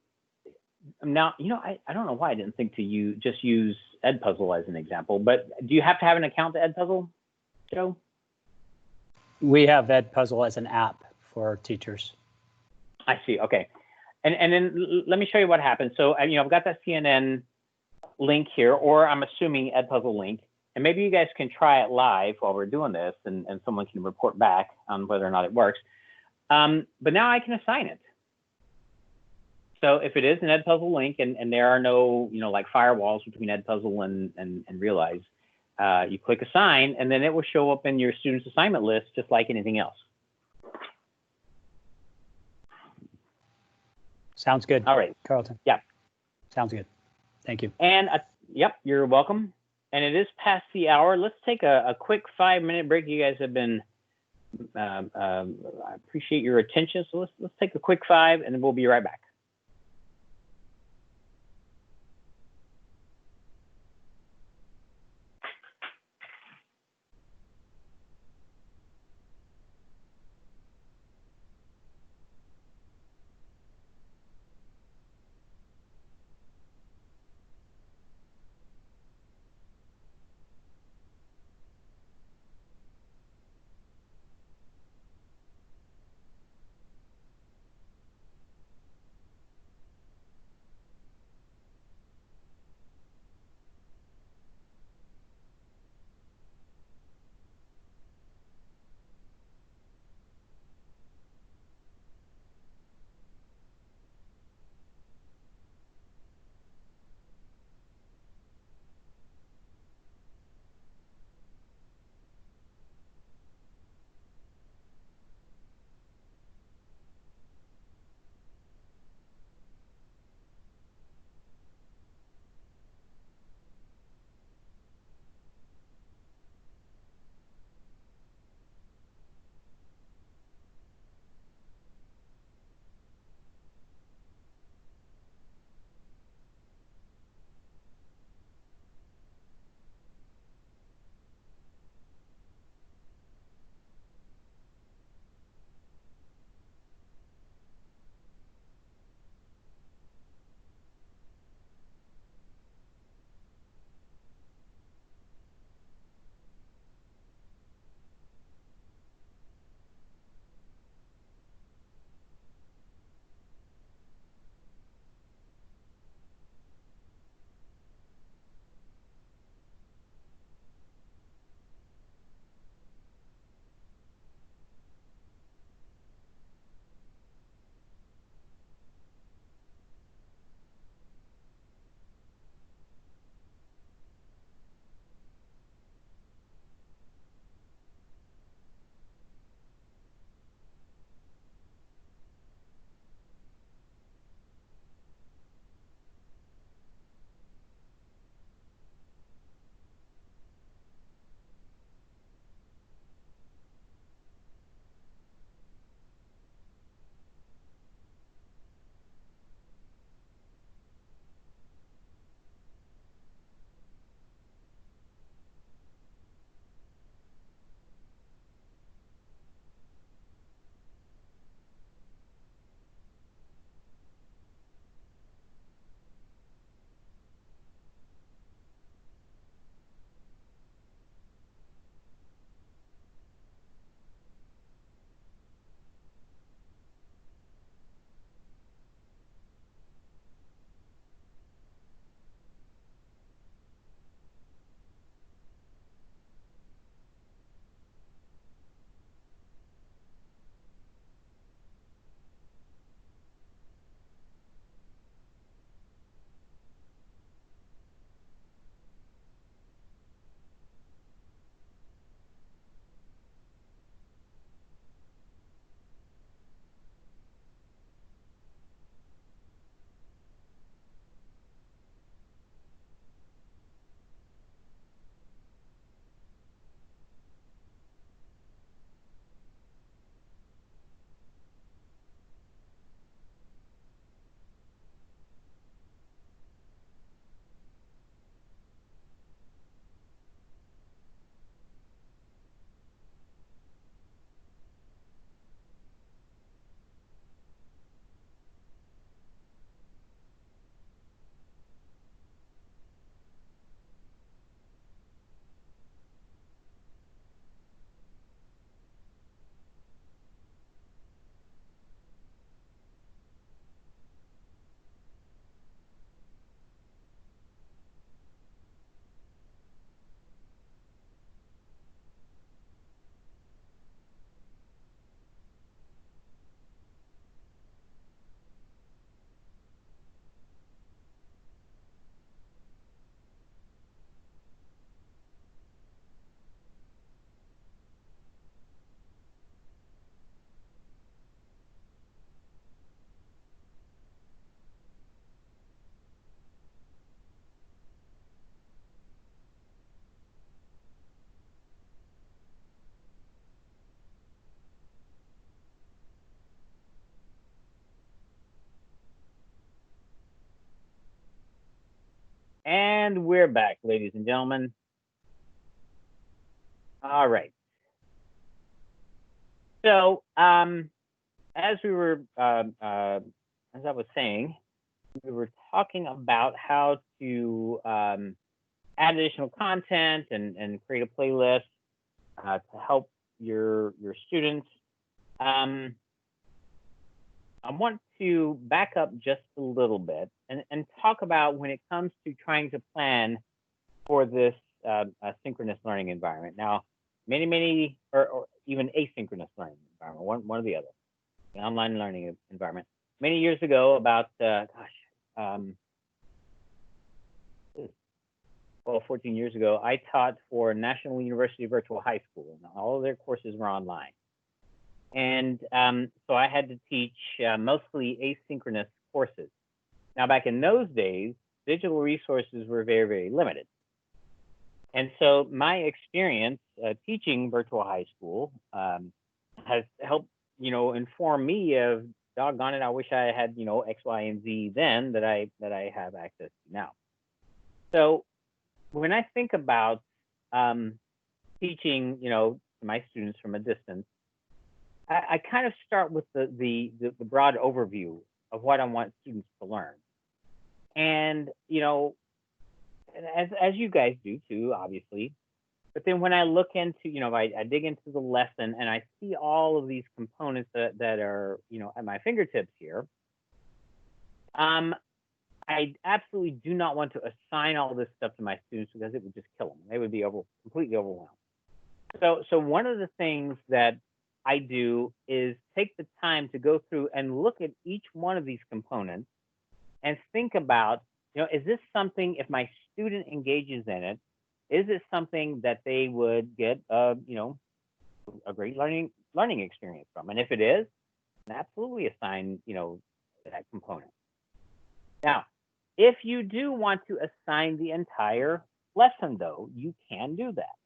now, I don't know why I didn't think to just use Edpuzzle as an example, but do you have to have an account to Edpuzzle, Joe?
We have Edpuzzle as an app for teachers.
I see, okay. And then let me show you what happens. So, I've got that CNN link here, or I'm assuming Edpuzzle link, and maybe you guys can try it live while we're doing this and someone can report back on whether or not it works. But now I can assign it. So if it is an Edpuzzle link and there are no, like firewalls between Edpuzzle and Realize, you click assign and then it will show up in your student's assignment list just like anything else.
Sounds good.
All right.
Carlton.
Yeah.
Sounds good. Thank you.
And yep, you're welcome. And it is past the hour. Let's take a quick 5-minute break. You guys have been, I appreciate your attention. So let's take a quick 5 and then we'll be right back. And we're back, ladies and gentlemen. All right. So, as we were, as I was saying, we were talking about how to add additional content and create a playlist to help your students. I want to back up just a little bit and talk about when it comes to trying to plan for this synchronous learning environment. Now, many, or even asynchronous learning environment, one or the other, the online learning environment. Many years ago, about, 14 years ago, I taught for National University Virtual High School, and all of their courses were online. And so I had to teach mostly asynchronous courses. Now, back in those days, digital resources were very, very limited. And so my experience teaching virtual high school has helped, inform me of, doggone it, I wish I had, X, Y, and Z then that I have access to now. So when I think about teaching, my students from a distance, I kind of start with the broad overview of what I want students to learn. And, as you guys do too, obviously. But then when I look into, I dig into the lesson and I see all of these components that are, at my fingertips here. I absolutely do not want to assign all this stuff to my students because it would just kill them. They would be completely overwhelmed. So one of the things that I do is take the time to go through and look at each one of these components and think about, is this something, if my student engages in it, is it something that they would get, a great learning experience from? And if it is, then absolutely assign, that component. Now, if you do want to assign the entire lesson, though, you can do that.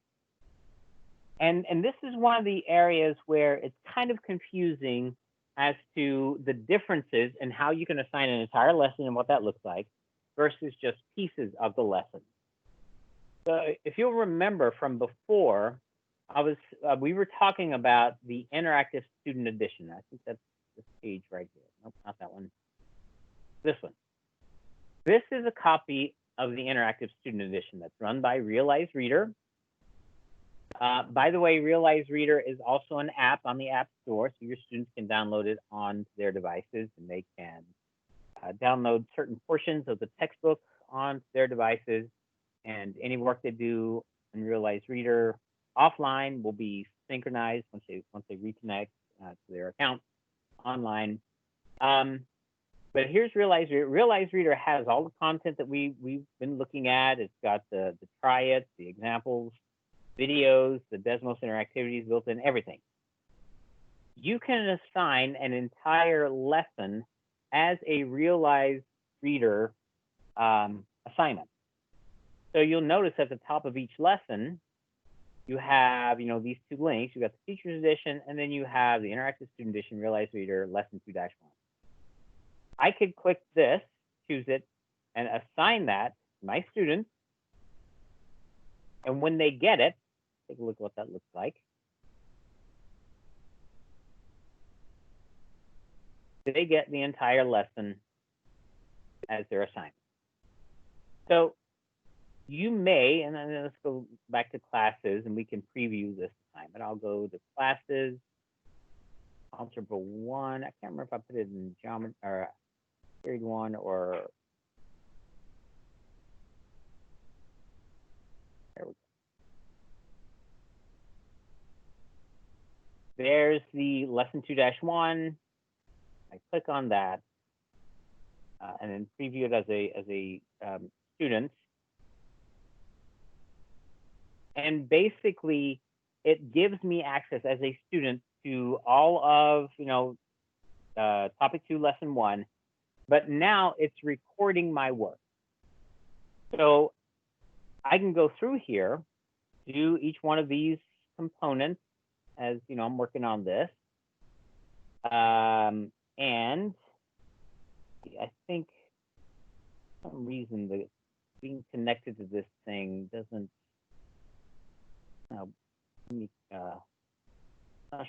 And this is one of the areas where it's kind of confusing as to the differences in how you can assign an entire lesson and what that looks like versus just pieces of the lesson. So if you'll remember from before, we were talking about the interactive student edition. I think that's this page right here. Nope, not that one. This one. This is a copy of the interactive student edition that's run by Realize Reader. By the way, Realize Reader is also an app on the App Store, so your students can download it on their devices, and they can download certain portions of the textbook on their devices, and any work they do in Realize Reader offline will be synchronized once they reconnect to their account online. But here's Realize Reader. Realize Reader has all the content that we've been looking at. It's got the try-its, the examples, videos, the Desmos interactivities built in, everything. You can assign an entire lesson as a Realize Reader assignment. So you'll notice at the top of each lesson, you have, these two links. You got the Teacher's Edition, and then you have the Interactive Student Edition, Realize Reader, Lesson 2-1. I could click this, choose it, and assign that to my students. And when they get it, take a look at what that looks like. They get the entire lesson as their assignment. So you may, and then let's go back to classes and we can preview this assignment. I'll go to classes, algebra 1. I can't remember if I put it in geometry or period 1 or there we go. There's the lesson 2-1. I click on that and then preview it as a student. And basically, it gives me access as a student to all of, topic 2, lesson 1, but now it's recording my work. So I can go through here, do each one of these components as, I'm working on this. And I think for some reason being connected to this thing doesn't, not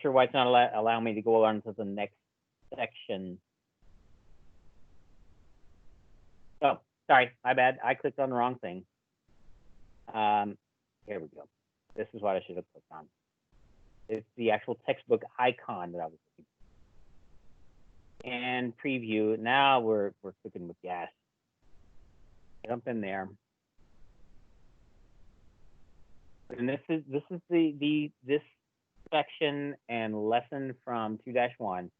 sure why it's not allowing me to go on to the next section. Oh, sorry, my bad. I clicked on the wrong thing. Here we go. This is what I should have clicked on. It's the actual textbook icon that I was looking for. And preview. Now we're cooking with gas. Jump in there. And this is this section and lesson from 2-1.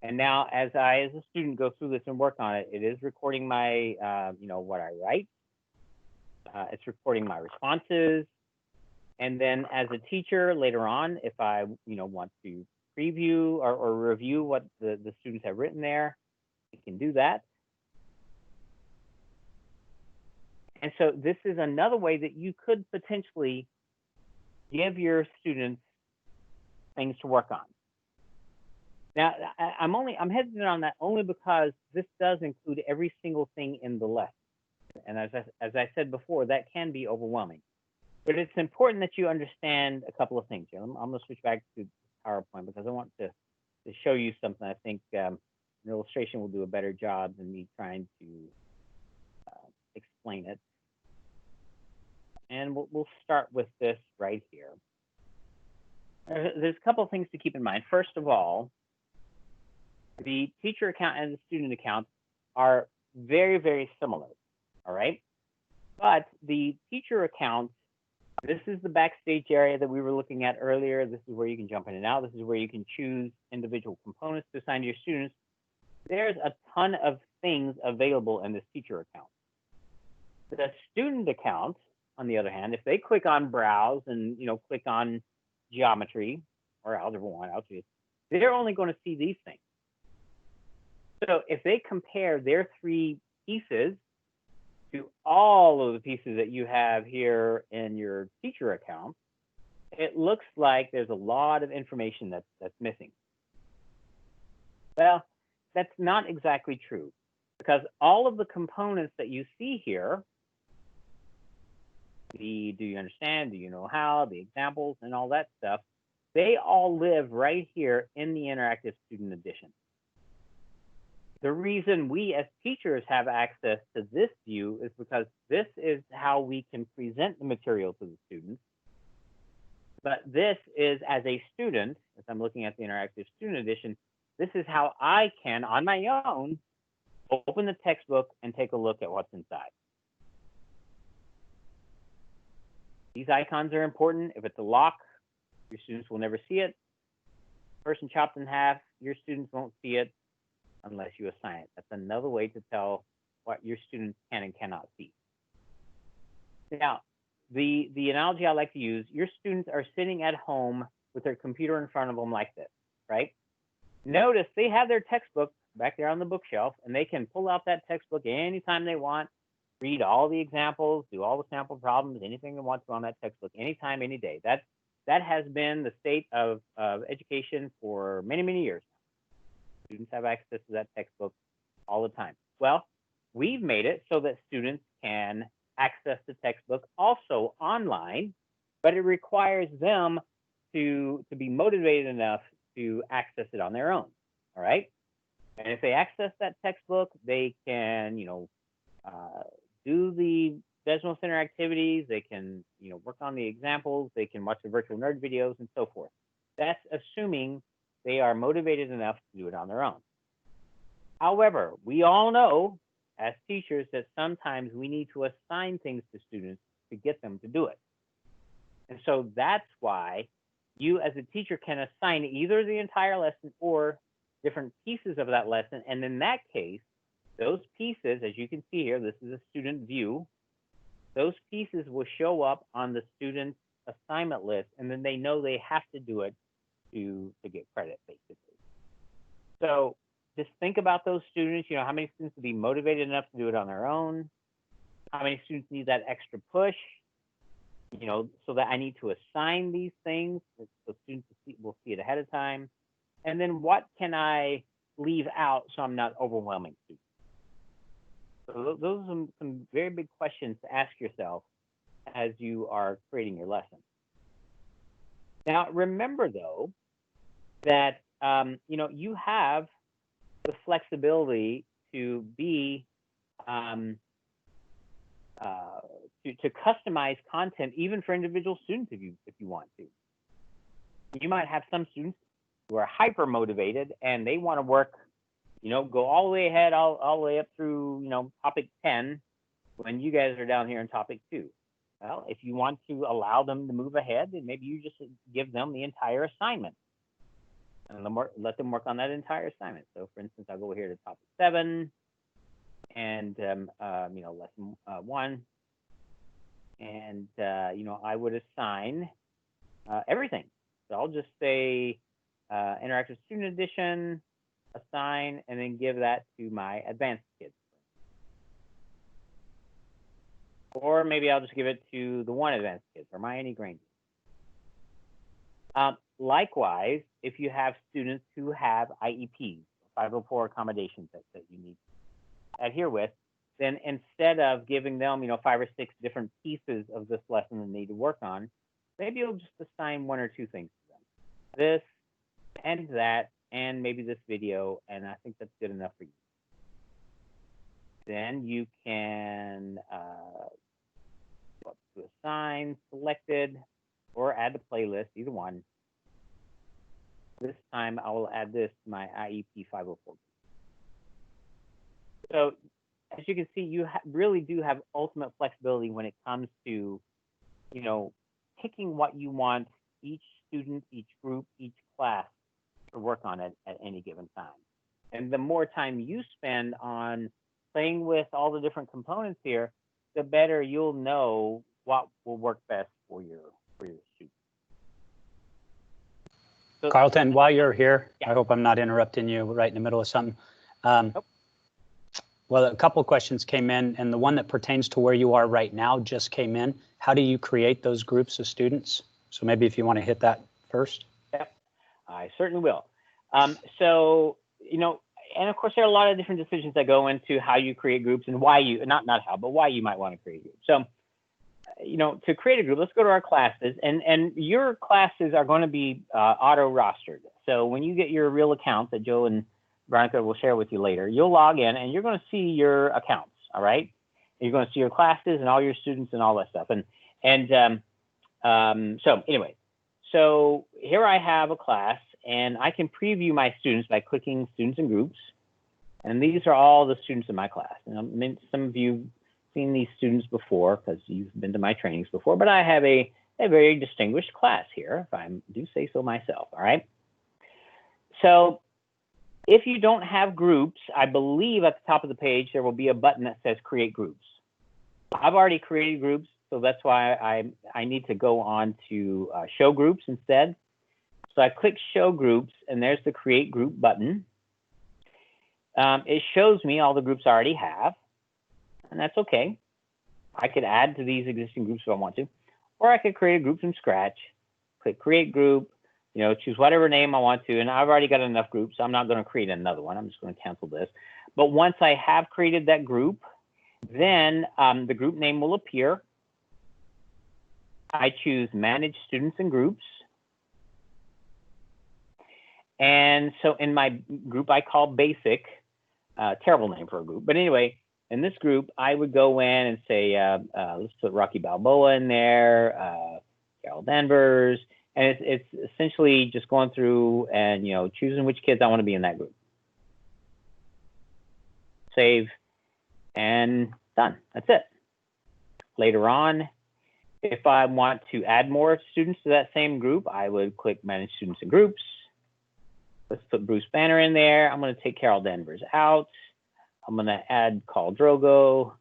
And now as a student go through this and work on it, it is recording my what I write. It's recording my responses. And then as a teacher later on, if I want to preview or review what the students have written there, you can do that. And so this is another way that you could potentially give your students things to work on. Now, I'm hesitant on that only because this does include every single thing in the lesson. And as I said before, that can be overwhelming. But it's important that you understand a couple of things. I'm going to switch back to PowerPoint because I want to show you something. I think an illustration will do a better job than me trying to explain it. And we'll start with this right here. There's a couple of things to keep in mind. First of all, the teacher account and the student account are very, very similar, all right? But the teacher account, this is the backstage area that we were looking at earlier. This is where you can jump in and out. This is where you can choose individual components to assign to your students. There's a ton of things available in this teacher account. The student account, on the other hand, if they click on browse and click on geometry or algebra 1, algebra 2, they're only going to see these things. So if they compare their 3 pieces to all of the pieces that you have here in your teacher account, it looks like there's a lot of information that's missing. Well, that's not exactly true, because all of the components that you see here, the do you understand, do you know how, the examples and all that stuff, they all live right here in the interactive student edition. The reason we as teachers have access to this view is because this is how we can present the material to the students. But this is, as a student, as I'm looking at the interactive student edition, this is how I can, on my own, open the textbook and take a look at what's inside. These icons are important. If it's a lock, your students will never see it. Person chopped in half, your students won't see it unless you assign it. That's another way to tell what your students can and cannot see. Now, the analogy I like to use, your students are sitting at home with their computer in front of them like this, right? Notice they have their textbook back there on the bookshelf, and they can pull out that textbook anytime they want, read all the examples, do all the sample problems, anything they want to on that textbook, anytime, any day. That has been the state of education for many, many years. Students have access to that textbook all the time. Well, we've made it so that students can access the textbook also online, but it requires them to be motivated enough to access it on their own, all right? And if they access that textbook, they can, do the Desmo Center activities, they can, work on the examples, they can watch the virtual nerd videos and so forth. That's assuming they are motivated enough to do it on their own. However, we all know as teachers that sometimes we need to assign things to students to get them to do it. And so that's why you as a teacher can assign either the entire lesson or different pieces of that lesson. And in that case, those pieces, as you can see here, this is a student view, those pieces will show up on the student's assignment list, and then they know they have to do it to get credit, basically. So just think about those students, how many students will be motivated enough to do it on their own? How many students need that extra push? So that I need to assign these things so students will see it ahead of time. And then what can I leave out so I'm not overwhelming students? So those are some very big questions to ask yourself as you are creating your lesson. Now, remember though, that, you have the flexibility to be, to customize content even for individual students if you want to. You might have some students who are hyper motivated and they want to work, go all the way ahead, all the way up through, topic 10 when you guys are down here in topic 2. Well, if you want to allow them to move ahead, then maybe you just give them the entire assignment and let them work on that entire assignment. So for instance, I'll go here to topic 7 and, lesson 1. And, I would assign everything. So I'll just say interactive student edition, assign, and then give that to my advanced kids. Or maybe I'll just give it to the one advanced kid, Hermione Granger. Likewise, if you have students who have IEPs, 504 accommodations that you need to adhere with, then instead of giving them, 5 or 6 different pieces of this lesson they need to work on, maybe you'll just assign 1 or 2 things to them. This and that, and maybe this video, and I think that's good enough for you. Then you can to assign, selected, or add to playlist, either one. This time I will add this to my IEP 504. So as you can see, you really do have ultimate flexibility when it comes to, picking what you want each student, each group, each class to work on it at any given time. And the more time you spend on playing with all the different components here, the better you'll know what will work best for your students. So,
Carlton, while you're here,
yeah.
I hope I'm not interrupting you right in the middle of something.
Nope.
Well, a couple of questions came in, and the one that pertains to where you are right now just came in. How do you create those groups of students? So maybe if you want to hit that first.
Yep, I certainly will. So, and of course, there are a lot of different decisions that go into how you create groups and why you, not how, but why you might want to create groups. So, to create a group, let's go to our classes, and your classes are going to be auto rostered. So when you get your real account that Joe and Veronica will share with you later, you'll log in and you're going to see your accounts. All right. You're going to see your classes and all your students and all that stuff. So anyway, so here I have a class and I can preview my students by clicking students and groups. And these are all the students in my class. And I mean, some of you have seen these students before because you've been to my trainings before, but I have a very distinguished class here, if I do say so myself. All right. So if you don't have groups, I believe at the top of the page, there will be a button that says create groups. I've already created groups, so that's why I need to go on to show groups instead. So I click show groups and there's the create group button. It shows me all the groups I already have, and that's okay. I could add to these existing groups if I want to, or I could create a group from scratch, click create group, choose whatever name I want to, and I've already got enough groups, so I'm not going to create another one. I'm just going to cancel this. But once I have created that group, then the group name will appear. I choose manage students and groups. And so in my group, I call basic, terrible name for a group. But anyway, in this group, I would go in and say, let's put Rocky Balboa in there, Carol Danvers. And it's essentially just going through and, choosing which kids I want to be in that group. Save and done. That's it. Later on, if I want to add more students to that same group, I would click manage students and groups. Let's put Bruce Banner in there. I'm going to take Carol Danvers out. I'm going to add Carl Drogo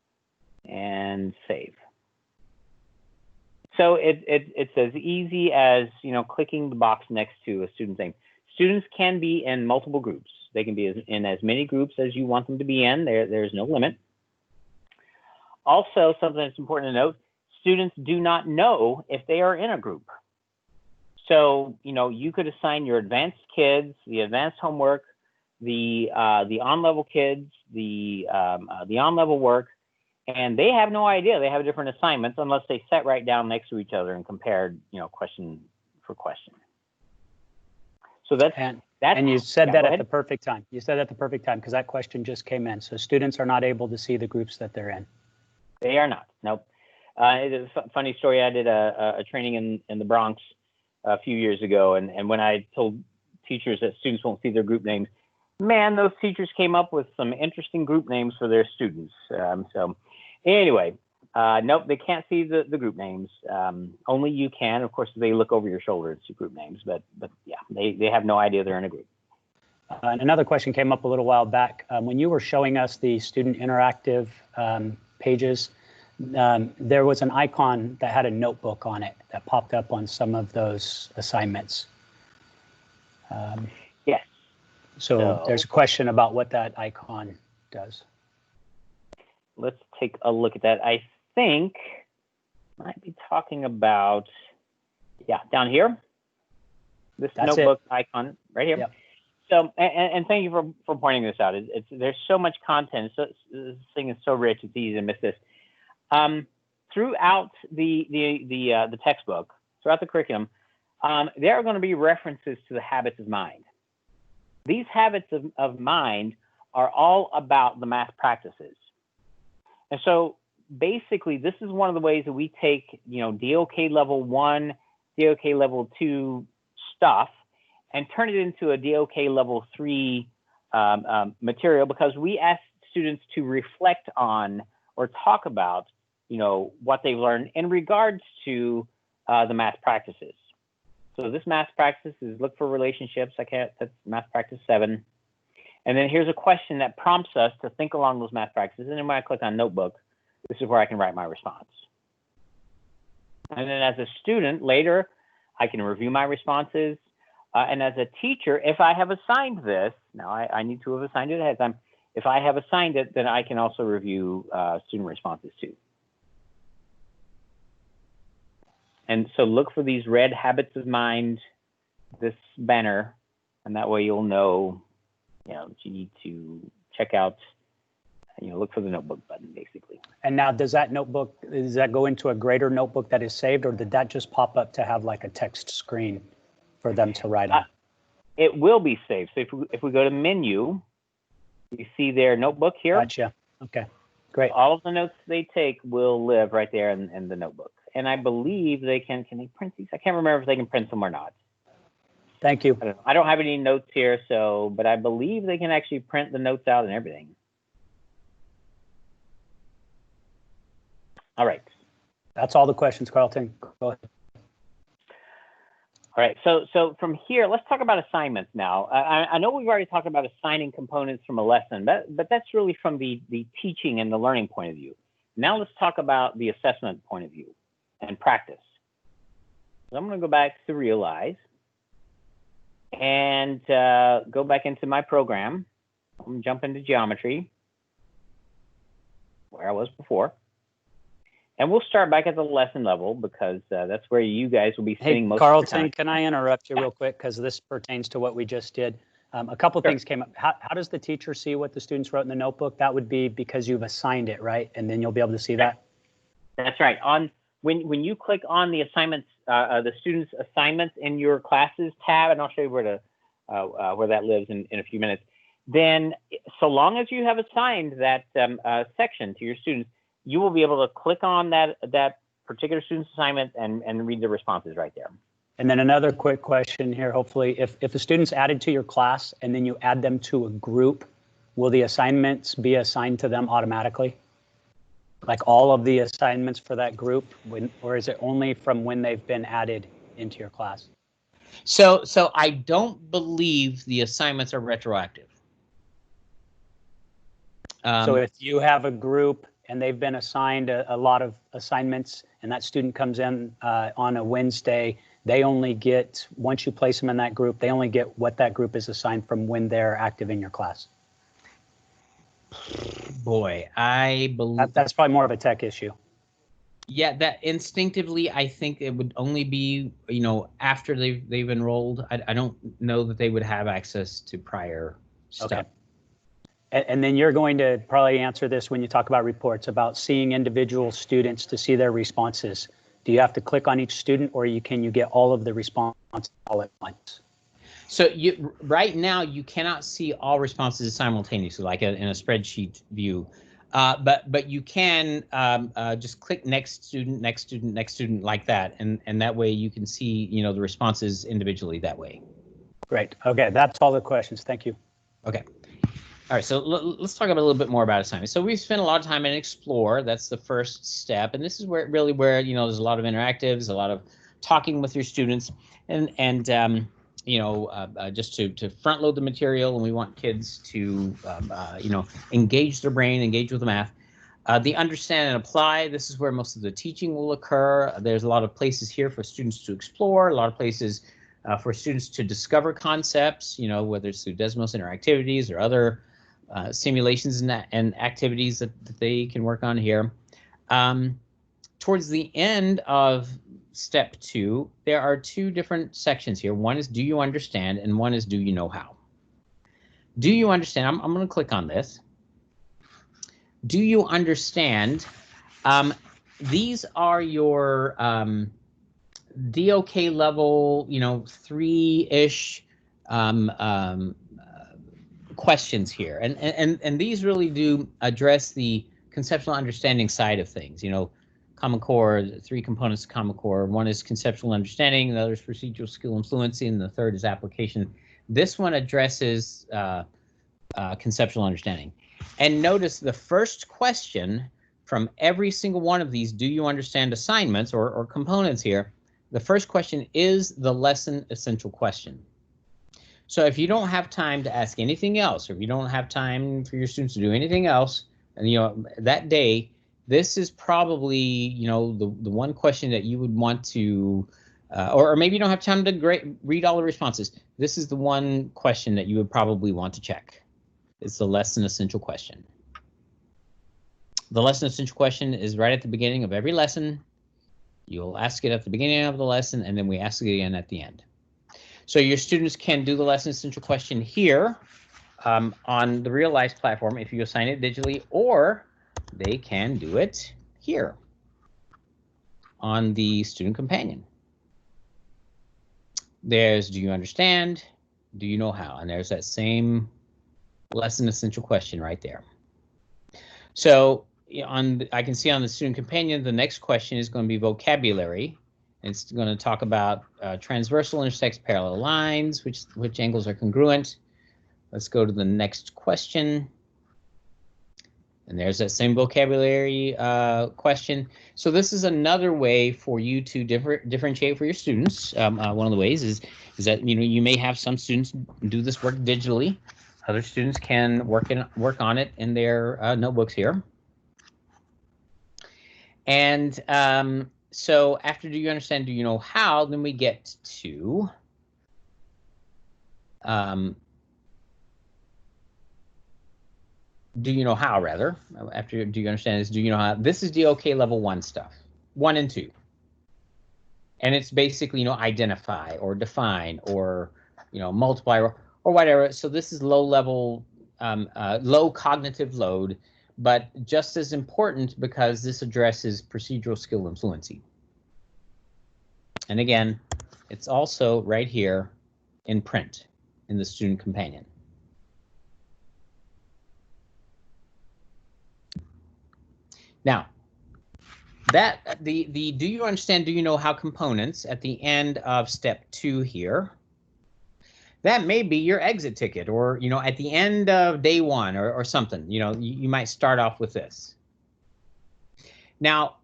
and save. So it's as easy as, clicking the box next to a student's name. Students can be in multiple groups. They can be in as many groups as you want them to be in. There's no limit. Also, something that's important to note, students do not know if they are in a group. So, you could assign your advanced kids the advanced homework the on-level kids, the on-level work, and they have no idea they have different assignments unless they sat right down next to each other and compared, question for question. So that's
and you said that
go
at
ahead.
the perfect time. You said at the perfect time because that question just came in. So students are not able to see the groups that they're in.
They are not. Nope. It is a funny story. I did a training in the Bronx a few years ago, and when I told teachers that students won't see their group names, man, those teachers came up with some interesting group names for their students. So anyway, nope, they can't see the group names. Only you can. Of course, they look over your shoulder and see group names, but yeah, they have no idea they're in a group.
And another question came up a little while back. When you were showing us the student interactive pages, there was an icon that had a notebook on it that popped up on some of those assignments.
Yes.
So there's a question about what that icon does.
Let's take a look at that. I think might be talking about, yeah, down here. This notebook icon right here. Yep. So, and thank you for pointing this out. There's so much content. So this thing is so rich. It's easy to miss this. Throughout the textbook, throughout the curriculum, there are going to be references to the habits of mind. These habits of mind are all about the math practices. And so basically, this is one of the ways that we take, DOK level 1, DOK level 2 stuff and turn it into a DOK level 3 material, because we ask students to reflect on or talk about, what they've learned in regards to the math practices. So this math practice is look for relationships. That's math practice 7. And then here's a question that prompts us to think along those math practices. And then when I click on notebook, this is where I can write my response. And then as a student, later, I can review my responses. And as a teacher, if I have assigned this, now I need to have assigned it ahead of time. If I have assigned it, then I can also review student responses too. And so look for these red habits of mind, this banner, and that way you'll know, that you need to check out, look for the notebook button, basically.
And now, does that go into a greater notebook that is saved, or did that just pop up to have like a text screen for them to write on?
It will be saved. So if we go to menu, you see their notebook here.
Gotcha. Okay, great.
All of the notes they take will live right there in the notebook. And I believe can they print these? I can't remember if they can print them or not.
Thank you.
I don't have any notes here, but I believe they can actually print the notes out and everything. All right.
That's all the questions, Carlton. Go ahead.
All right. So from here, let's talk about assignments now. I know we've already talked about assigning components from a lesson, but that's really from the teaching and the learning point of view. Now let's talk about the assessment point of view and practice. So I'm going to go back to Realize and go back into my program. I'm going to jump into geometry, where I was before. And we'll start back at the lesson level, because that's where you guys will be spending most
Carlton,
of your time.
Can I interrupt you real quick? Because this pertains to what we just did. A couple things came up. How does the teacher see what the students wrote in the notebook? That would be because you've assigned it, right? And then you'll be able to see that?
That's right. When you click on the assignments, the students' assignments in your classes tab, and I'll show you where that lives in a few minutes, then so long as you have assigned that section to your students, you will be able to click on that particular student's assignment and read the responses right there.
And then another quick question here, hopefully, if the student's added to your class and then you add them to a group, will the assignments be assigned to them automatically? Like all of the assignments for that group, or is it only from when they've been added into your class?
So I don't believe the assignments are retroactive.
So if you have a group and they've been assigned a lot of assignments, and that student comes in on a Wednesday, they only get, once you place them in that group, they only get what that group is assigned from when they're active in your class.
Boy, I believe
that's probably more of a tech issue.
Yeah, that instinctively, I think it would only be, after they've enrolled. I don't know that they would have access to prior stuff.
Okay. And then you're going to probably answer this when you talk about reports, about seeing individual students to see their responses. Do you have to click on each student, or can you get all of the responses all at once?
So right now you cannot see all responses simultaneously, like in a spreadsheet view, but you can just click next student, next student, next student, like that, and that way you can see the responses individually that way.
Great. Okay, that's all the questions. Thank you.
Okay. All right, so let's talk about a little bit more about assignments. So we've spent a lot of time in Explore. That's the first step, and this is where there's a lot of interactives, a lot of talking with your students, and just to front load the material, and we want kids to engage their brain, engage with the math. The understand and apply. This is where most of the teaching will occur. There's a lot of places here for students to explore. A lot of places for students to discover concepts. Whether it's through Desmos interactivities or other simulations and activities that they can work on here. Towards the end of step 2, there are 2 different sections here. One is do you understand, and one is do you know how. Do you understand? I'm going to click on this. Do you understand? These are your DOK level, 3-ish questions here, and these really do address the conceptual understanding side of things. Common Core, 3 components of Common Core. One is conceptual understanding, the other is procedural skill and fluency, and the third is application. This one addresses conceptual understanding. And notice the first question from every single one of these do you understand assignments or components here, the first question is the lesson essential question. So if you don't have time to ask anything else, or if you don't have time for your students to do anything else, and that day, this is probably the one question that you would want to, or maybe you don't have time to read all the responses. This is the one question that you would probably want to check. It's the lesson essential question. The lesson essential question is right at the beginning of every lesson. You'll ask it at the beginning of the lesson, and then we ask it again at the end. So your students can do the lesson essential question here on the Realize platform if you assign it digitally, or they can do it here on the Student Companion. There's do you understand? Do you know how? And there's that same lesson essential question right there. So I can see on the Student Companion, the next question is going to be vocabulary. It's going to talk about transversal intersects parallel lines, which angles are congruent. Let's go to the next question. And there's that same vocabulary question. So this is another way for you to differentiate for your students. One of the ways is that you may have some students do this work digitally. Other students can work on it in their notebooks here. And so after do you understand, do you know how, then we get to do you know how, rather. After do you understand is do you know how. This is DOK level 1 stuff, 1 and 2. And it's basically, identify or define or, multiply or whatever. So this is low level, low cognitive load, but just as important because this addresses procedural skill and fluency. And again, it's also right here in print in the Student Companion. Now, that the do you understand, do you know how components at the end of step 2 here, that may be your exit ticket, or at the end of day 1 or something. You might start off with this. Now,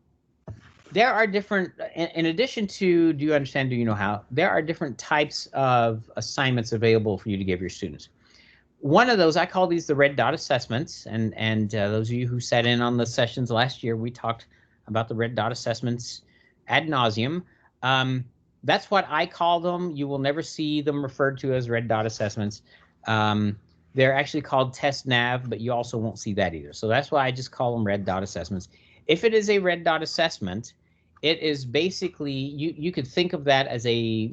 there are different, in addition to do you understand, do you know how, there are different types of assignments available for you to give your students. One of those, I call these the red dot assessments, and those of you who sat in on the sessions last year, we talked about the red dot assessments ad nauseum. That's what I call them. You will never see them referred to as red dot assessments. They're actually called test nav, but you also won't see that either. So that's why I just call them red dot assessments. If it is a red dot assessment, it is basically, you could think of that as a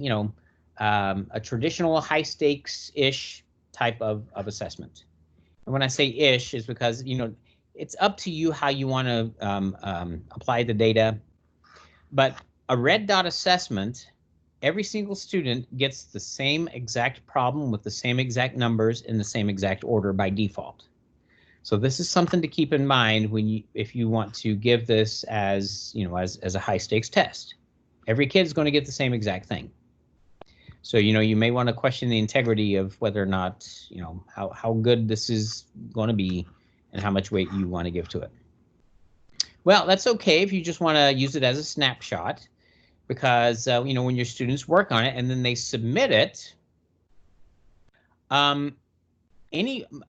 traditional high stakes-ish type of assessment. And when I say ish, is because, you know, it's up to you how you want to apply the data. But a red dot assessment, every single student gets the same exact problem with the same exact numbers in the same exact order by default. So this is something to keep in mind when you, if you want to give this as, you know, as a high stakes test. Every kid's going to get the same exact thing. So, you know, you may want to question the integrity of whether or not, you know, how good this is going to be and how much weight you want to give to it. Well, that's okay if you just want to use it as a snapshot, because, you know, when your students work on it and then they submit it,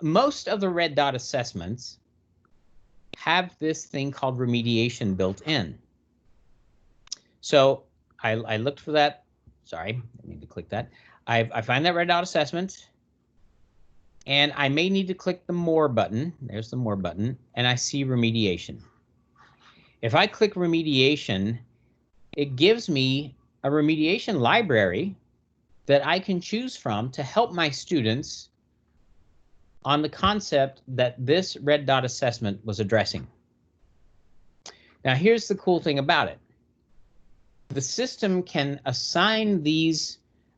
most of the red dot assessments have this thing called remediation built in. So I looked for that. Sorry, I need to click that. I find that red dot assessment, and I may need to click the more button. There's the more button, and I see remediation. If I click remediation, it gives me a remediation library that I can choose from to help my students on the concept that this red dot assessment was addressing. Now, here's the cool thing about it. The system can assign these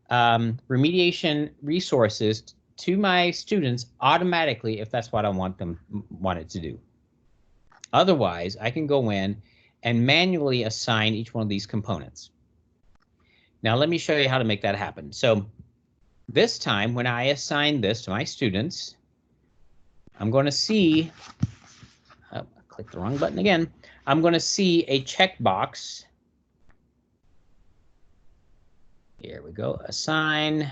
remediation resources to my students automatically if that's what I want it to do. Otherwise, I can go in and manually assign each one of these components. Now, let me show you how to make that happen. So this time, when I assign this to my students, I'm going to see, I clicked the wrong button again. I'm going to see a checkbox. Here we go, assign.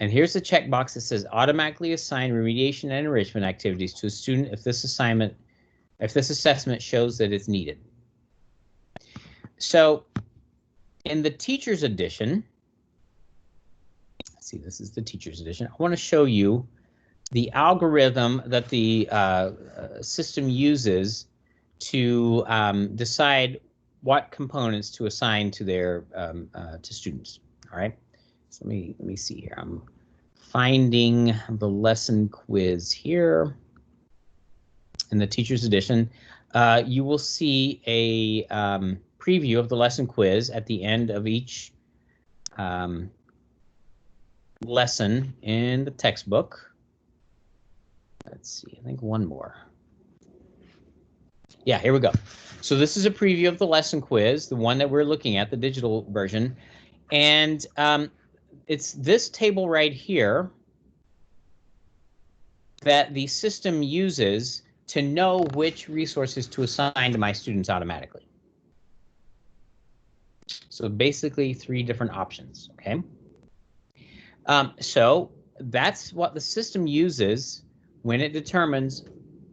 And here's the checkbox that says automatically assign remediation and enrichment activities to a student if this assessment shows that it's needed. So in the teacher's edition, let's see, this is the teacher's edition. I want to show you the algorithm that the system uses to decide what components to assign to their to students. All right, so let me see here. I'm finding the lesson quiz here in the teacher's edition. You will see a preview of the lesson quiz at the end of each lesson in the textbook. Let's see, I think one more. Yeah, here we go. So this is a preview of the lesson quiz, the one that we're looking at, the digital version. And it's this table right here that the system uses to know which resources to assign to my students automatically. So basically 3 different options, okay? So that's what the system uses when it determines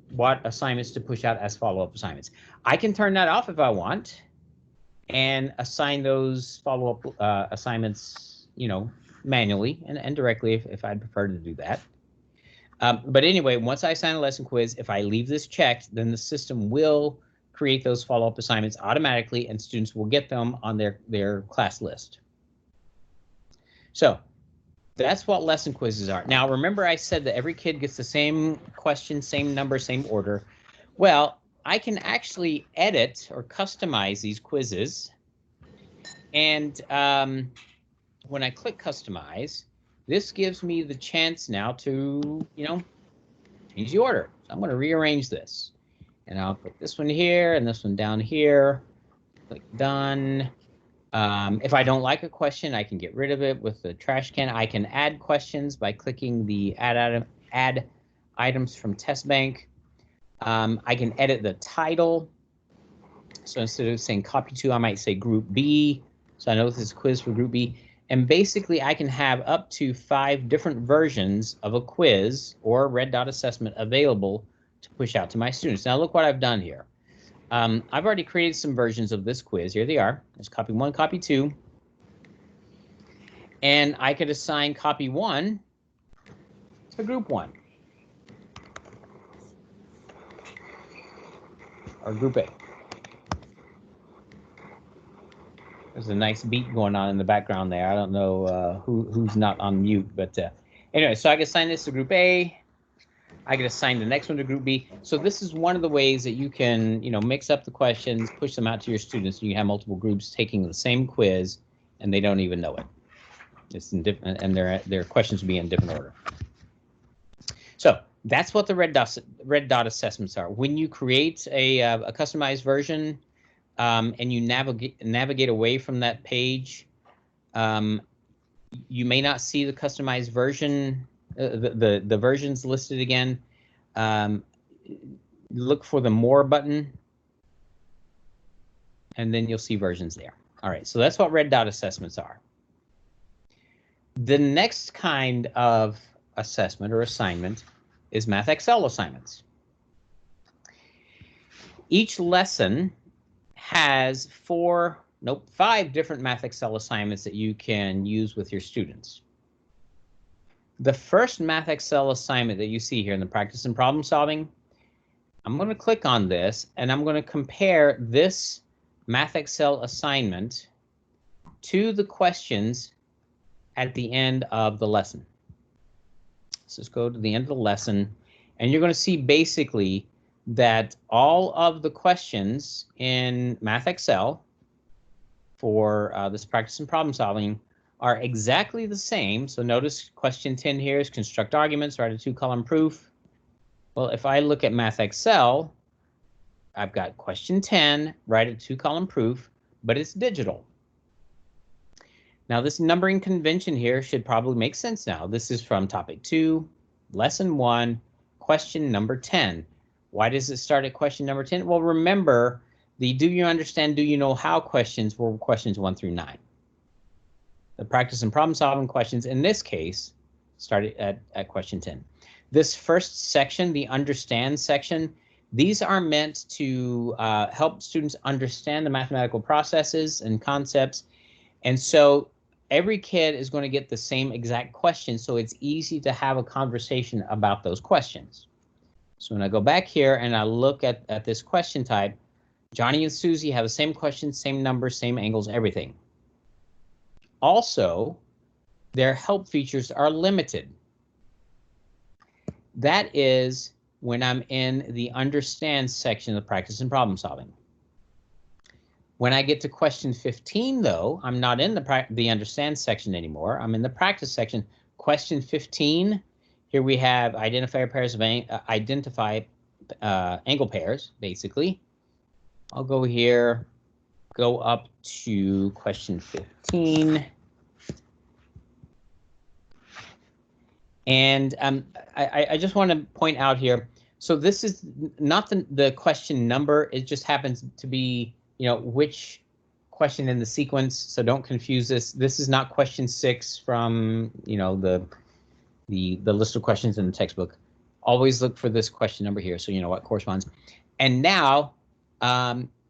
what assignments to push out as follow-up assignments. I can turn that off if I want and assign those follow-up assignments, you know, manually and directly if I'd prefer to do that. But anyway, once I assign a lesson quiz, if I leave this checked, then the system will create those follow-up assignments automatically and students will get them on their class list. So that's what lesson quizzes are. Now, remember I said that every kid gets the same question, same number, same order. Well, I can actually edit or customize these quizzes. And when I click customize, this gives me the chance now to, you know, change the order. So I'm going to rearrange this. And I'll put this one here and this one down here. Click done. If I don't like a question, I can get rid of it with the trash can. I can add questions by clicking the add items from test bank. I can edit the title. So instead of saying copy to, I might say group B. So I know this is a quiz for group B. And basically I can have up to 5 different versions of a quiz or red dot assessment available to push out to my students. Now look what I've done here. I've already created some versions of this quiz. Here they are. There's copy 1, copy 2. And I could assign copy 1 to group 1. Or group A. There's a nice beat going on in the background there. I don't know who's not on mute, but Anyway, so I can assign this to group A. I can assign the next one to group B. So this is one of the ways that you can, mix up the questions, push them out to your students. You have multiple groups taking the same quiz, and they don't even know it. It's in different, and their questions will be in different order. So that's what the red dot assessments are. When you create a customized version, and you navigate away from that page, you may not see the customized version, the versions listed again. Look for the More button, and then you'll see versions there. All right, so that's what red dot assessments are. The next kind of assessment or assignment is Math Excel assignments. Each lesson has 5 different Math Excel assignments that you can use with your students. The first Math Excel assignment that you see here in the practice and problem solving, I'm going to click on this and I'm going to compare this Math Excel assignment to the questions at the end of the lesson. So let's go to the end of the lesson, and you're going to see basically that all of the questions in Math Excel for this practice and problem solving are exactly the same. So notice question 10 here is construct arguments, write a 2-column proof. Well, if I look at Math Excel, I've got question 10, write a 2-column proof, but it's digital. Now this numbering convention here should probably make sense now. This is from topic 2, lesson 1, question number 10. Why does it start at question number 10? Well, remember the do you understand, do you know how questions were questions 1 through 9. The practice and problem solving questions in this case started at question 10. This first section, the understand section, these are meant to help students understand the mathematical processes and concepts. And so every kid is going to get the same exact question, so it's easy to have a conversation about those questions. So when I go back here and I look at this question type, Johnny and Susie have the same questions, same numbers, same angles, everything. Also, their help features are limited. That is when I'm in the understand section of practice and problem solving. When I get to question 15, though, I'm not in the understand section anymore. I'm in the practice section. Question 15, here we have identify angle pairs, basically. I'll go here, go up to question 15. And I just want to point out here, so this is not the question number, it just happens to be, which question in the sequence, so don't confuse this. This is not question 6 from, the list of questions in the textbook. Always look for this question number here, so you know what corresponds. And now,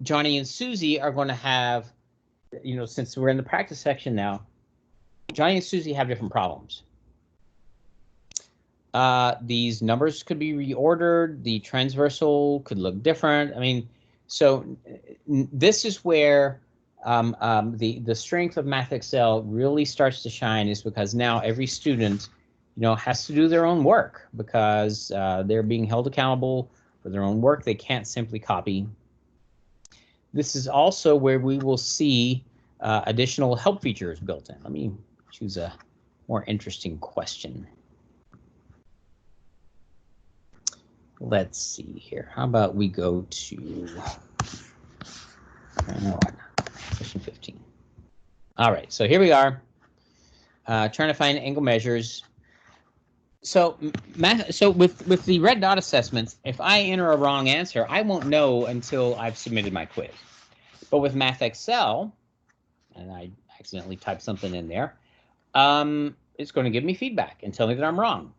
Johnny and Susie are going to have, since we're in the practice section now, Johnny and Susie have different problems. These numbers could be reordered. The transversal could look different. I mean, so this is where the strength of Math Excel really starts to shine, is because now every student, has to do their own work because they're being held accountable for their own work. They can't simply copy. This is also where we will see additional help features built in. Let me choose a more interesting question. Let's see here. How about we go to question 15. All right, so here we are, trying to find angle measures. So with the red dot assessments, if I enter a wrong answer, I won't know until I've submitted my quiz. But with Math Excel, and I accidentally typed something in there, it's going to give me feedback and tell me that I'm wrong.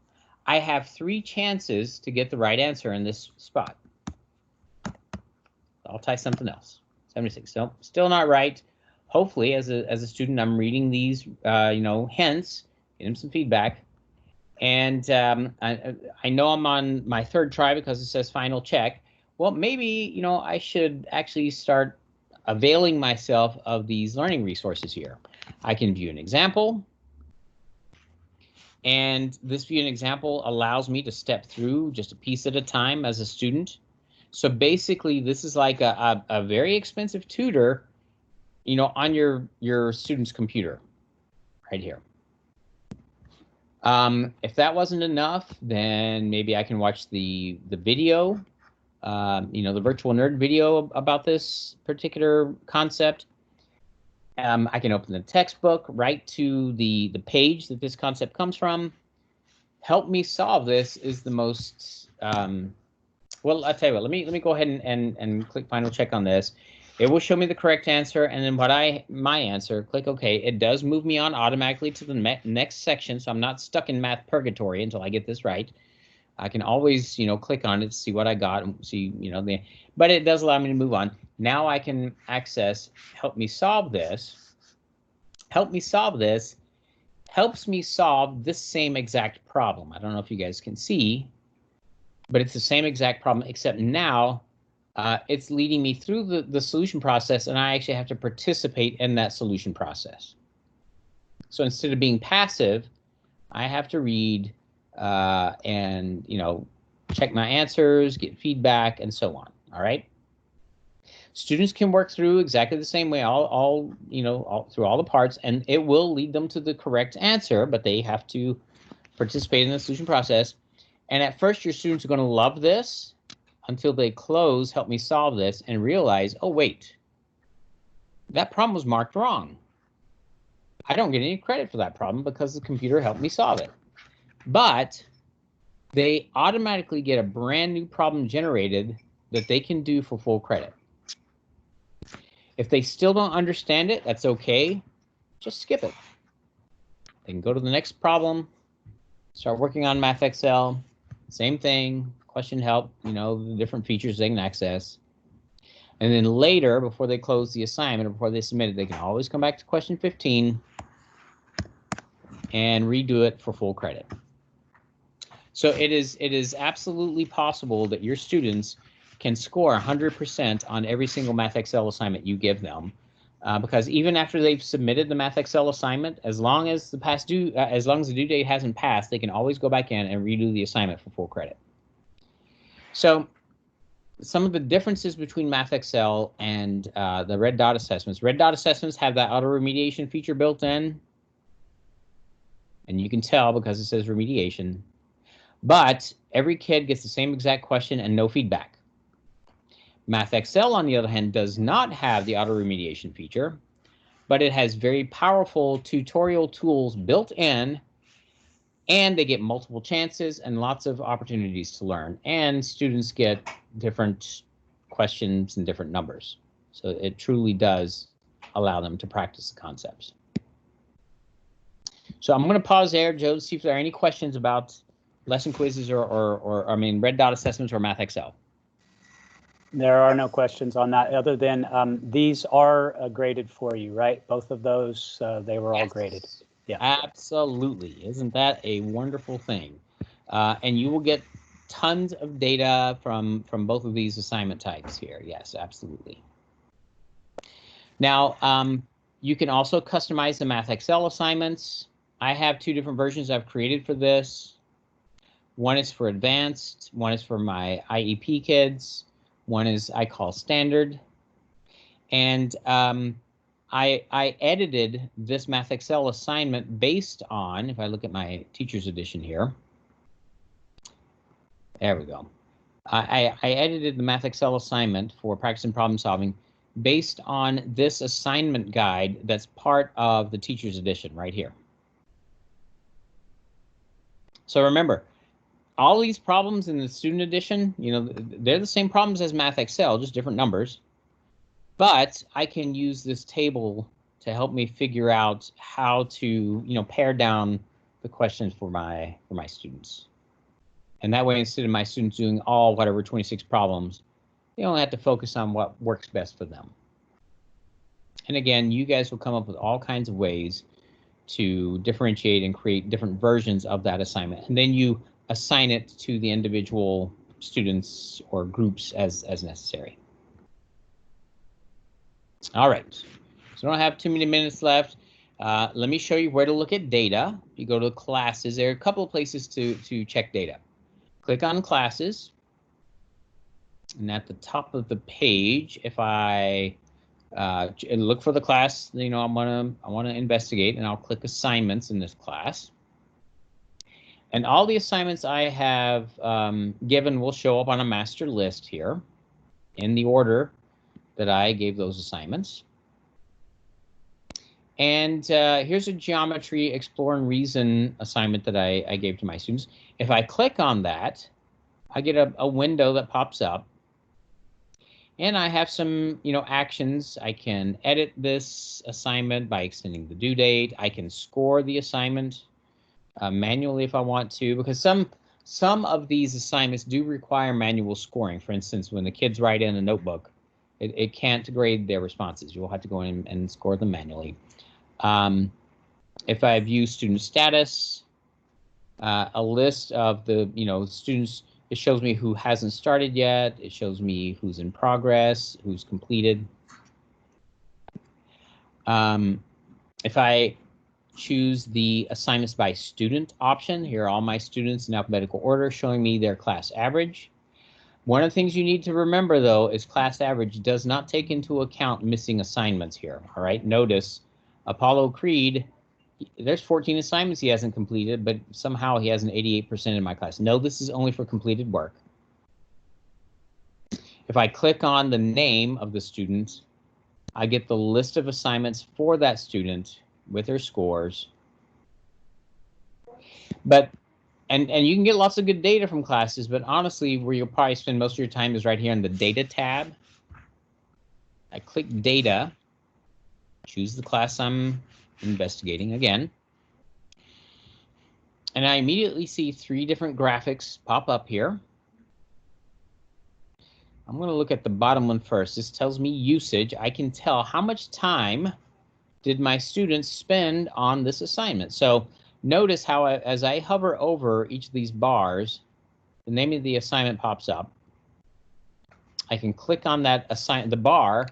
I have 3 chances to get the right answer in this spot. I'll type something else. 76. So still not right. Hopefully, as a student, I'm reading these, hints, getting some feedback. And I know I'm on my 3rd try because it says final check. Well, maybe, I should actually start availing myself of these learning resources here. I can view an example. And this view and example allows me to step through just a piece at a time as a student. So basically, this is like a very expensive tutor, you know, on your student's computer right here. If that wasn't enough, then maybe I can watch the video, you know, the virtual nerd video about this particular concept. I can open the textbook, right to the page that this concept comes from. Help me solve this is the most, well, I'll tell you what, let me go ahead and click final check on this. It will show me the correct answer, and then my answer, click OK. It does move me on automatically to the next section, so I'm not stuck in math purgatory until I get this right. I can always, you know, click on it to see what I got and see, you know, but it does allow me to move on. Now I can access help me solve this. Help me solve this helps me solve this same exact problem. I don't know if you guys can see, but it's the same exact problem, except now it's leading me through the solution process, and I actually have to participate in that solution process. So instead of being passive, I have to read and, you know, check my answers, get feedback, and so on. All right. Students can work through exactly the same way, through all the parts, and it will lead them to the correct answer, but they have to participate in the solution process. And at first, your students are going to love this until they close, help me solve this, and realize, oh, wait, that problem was marked wrong. I don't get any credit for that problem because the computer helped me solve it. But they automatically get a brand new problem generated that they can do for full credit. If they still don't understand it, that's okay. Just skip it. They can go to the next problem, start working on Math Excel, same thing, question help, you know, the different features they can access. And then later, before they close the assignment or before they submit it, they can always come back to question 15 and redo it for full credit. So it is absolutely possible that your students can score 100% on every single Math Excel assignment you give them, because even after they've submitted the Math Excel assignment, as long as the due date hasn't passed, they can always go back in and redo the assignment for full credit. So some of the differences between Math Excel and the red dot assessments. Red dot assessments have that auto remediation feature built in, and you can tell because it says remediation. But every kid gets the same exact question and no feedback. Math Excel, on the other hand, does not have the auto remediation feature, but it has very powerful tutorial tools built in, and they get multiple chances and lots of opportunities to learn. And students get different questions and different numbers. So it truly does allow them to practice the concepts. So I'm going to pause there, Joe, to see if there are any questions about lesson quizzes or red dot assessments or Math Excel.
There are no questions on that other than these are graded for you, right? Both of those, they were all graded. Yeah,
absolutely. Isn't that a wonderful thing? And you will get tons of data from both of these assignment types here. Yes, absolutely. Now, you can also customize the Math Excel assignments. I have two different versions I've created for this. One is for advanced, one is for my IEP kids. One is I call standard. And I edited this Math Excel assignment based on, if I look at my teacher's edition here, there we go. I edited the Math Excel assignment for practice and problem solving based on this assignment guide that's part of the teacher's edition right here. So remember, all these problems in the student edition, you know, they're the same problems as Math Excel, just different numbers. But I can use this table to help me figure out how to, you know, pare down the questions for my students. And that way, instead of my students doing all whatever 26 problems, they only have to focus on what works best for them. And again, you guys will come up with all kinds of ways to differentiate and create different versions of that assignment. And then you assign it to the individual students or groups as necessary. All right, so I don't have too many minutes left. let me show you where to look at data. If you go to classes, there are a couple of places to check data. Click on classes. And at the top of the page, if I look for the class, I want to investigate, and I'll click assignments in this class. And all the assignments I have given will show up on a master list here in the order that I gave those assignments. And here's a geometry explore and reason assignment that I gave to my students. If I click on that, I get a window that pops up. And I have some, actions. I can edit this assignment by extending the due date. I can score the assignment manually if I want to, because some of these assignments do require manual scoring. For instance, when the kids write in a notebook, it can't grade their responses. You'll have to go in and score them manually. If I view student status, a list of the students. It shows me who hasn't started yet. It shows me who's in progress, who's completed. If I choose the assignments by student option, here are all my students in alphabetical order showing me their class average. One of the things you need to remember, though, is class average does not take into account missing assignments here. All right, notice Apollo Creed, there's 14 assignments he hasn't completed, but somehow he has an 88% in my class. No, this is only for completed work. If I click on the name of the student, I get the list of assignments for that student with their scores. But and you can get lots of good data from classes, but honestly, where you'll probably spend most of your time is right here in the data tab. I click data, choose the class I'm investigating again, and I immediately see 3 different graphics pop up here. I'm going to look at the bottom one first. This tells me usage. I can tell how much time did my students spend on this assignment. So notice how as I hover over each of these bars, the name of the assignment pops up. I can click on that the bar,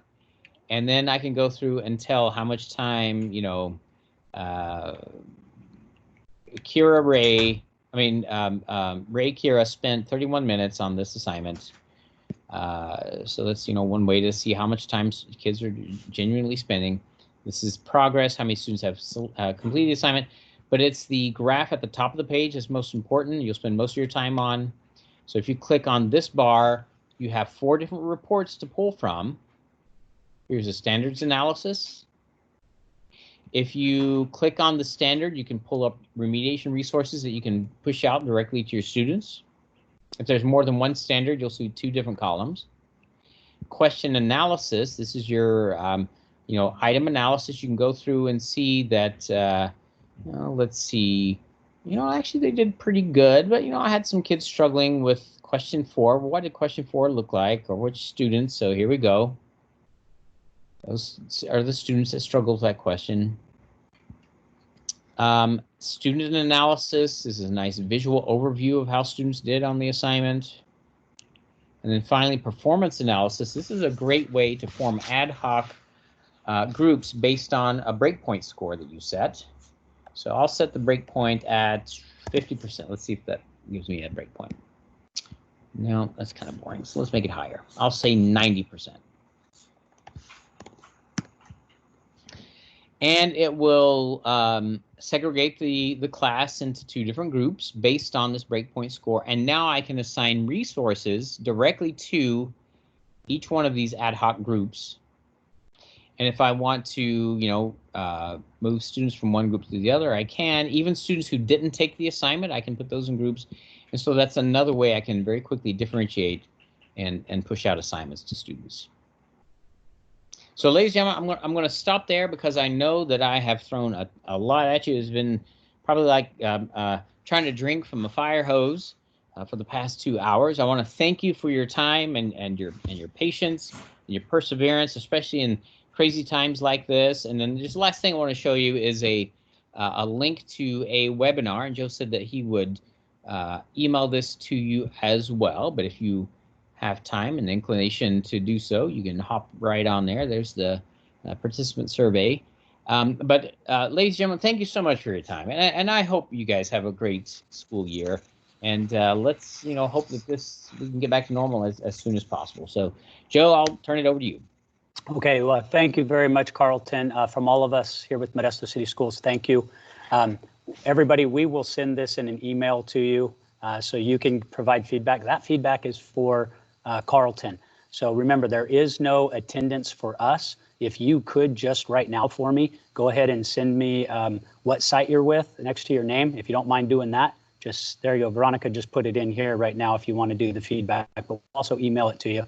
and then I can go through and tell how much time, Ray Kira spent 31 minutes on this assignment. So that's, one way to see how much time kids are genuinely spending. This is progress, how many students have completed the assignment. But it's the graph at the top of the page that's most important. You'll spend most of your time on. So if you click on this bar, you have 4 different reports to pull from. Here's a standards analysis. If you click on the standard, you can pull up remediation resources that you can push out directly to your students. If there's more than one standard, you'll see 2 different columns. Question analysis, this is your item analysis. You can go through and see that, let's see, actually they did pretty good, but I had some kids struggling with question 4. Well, what did question 4 look like, or which students? So here we go. Those are the students that struggle with that question. Student analysis. This is a nice visual overview of how students did on the assignment. And then finally, performance analysis. This is a great way to form ad hoc groups based on a breakpoint score that you set. So I'll set the breakpoint at 50%. Let's see if that gives me a breakpoint. No, that's kind of boring. So let's make it higher. I'll say 90%. And it will segregate the class into 2 different groups based on this breakpoint score. And now I can assign resources directly to each one of these ad hoc groups. And if I want to, move students from one group to the other, I can. Even students who didn't take the assignment, I can put those in groups. And so that's another way I can very quickly differentiate and push out assignments to students. So, ladies and gentlemen, I'm going to stop there because I know that I have thrown a lot at you. It's been probably like trying to drink from a fire hose for the past 2 hours. I want to thank you for your time and your patience and your perseverance, especially in crazy times like this. And then just the last thing I want to show you is a link to a webinar. And Joe said that he would email this to you as well. But if you have time and inclination to do so, you can hop right on there. There's the participant survey. But ladies and gentlemen, thank you so much for your time, and I hope you guys have a great school year. And let's hope that we can get back to normal as soon as possible. So, Joe, I'll turn it over to you.
Okay, well, thank you very much, Carlton. From all of us here with Modesto City Schools, thank you. Everybody, we will send this in an email to you so you can provide feedback. That feedback is for Carlton. So remember, there is no attendance for us. If you could just right now for me, go ahead and send me what site you're with next to your name. If you don't mind doing that, just there you go. Veronica just put it in here right now if you want to do the feedback, but we'll also email it to you.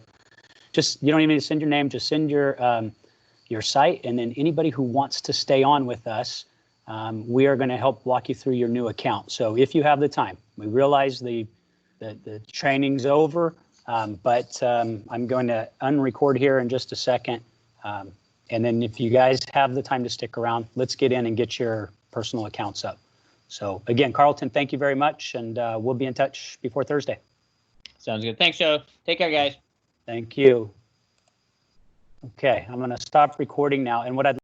Just, you don't even need to send your name, just send your site, and then anybody who wants to stay on with us, we are going to help walk you through your new account. So if you have the time, we realize the training's over, but I'm going to unrecord here in just a second. And then if you guys have the time to stick around, let's get in and get your personal accounts up. So again, Carlton, thank you very much, and we'll be in touch before Thursday.
Sounds good. Thanks, Joe. Take care, guys.
Thank you. Okay, I'm going to stop recording now. And what I'd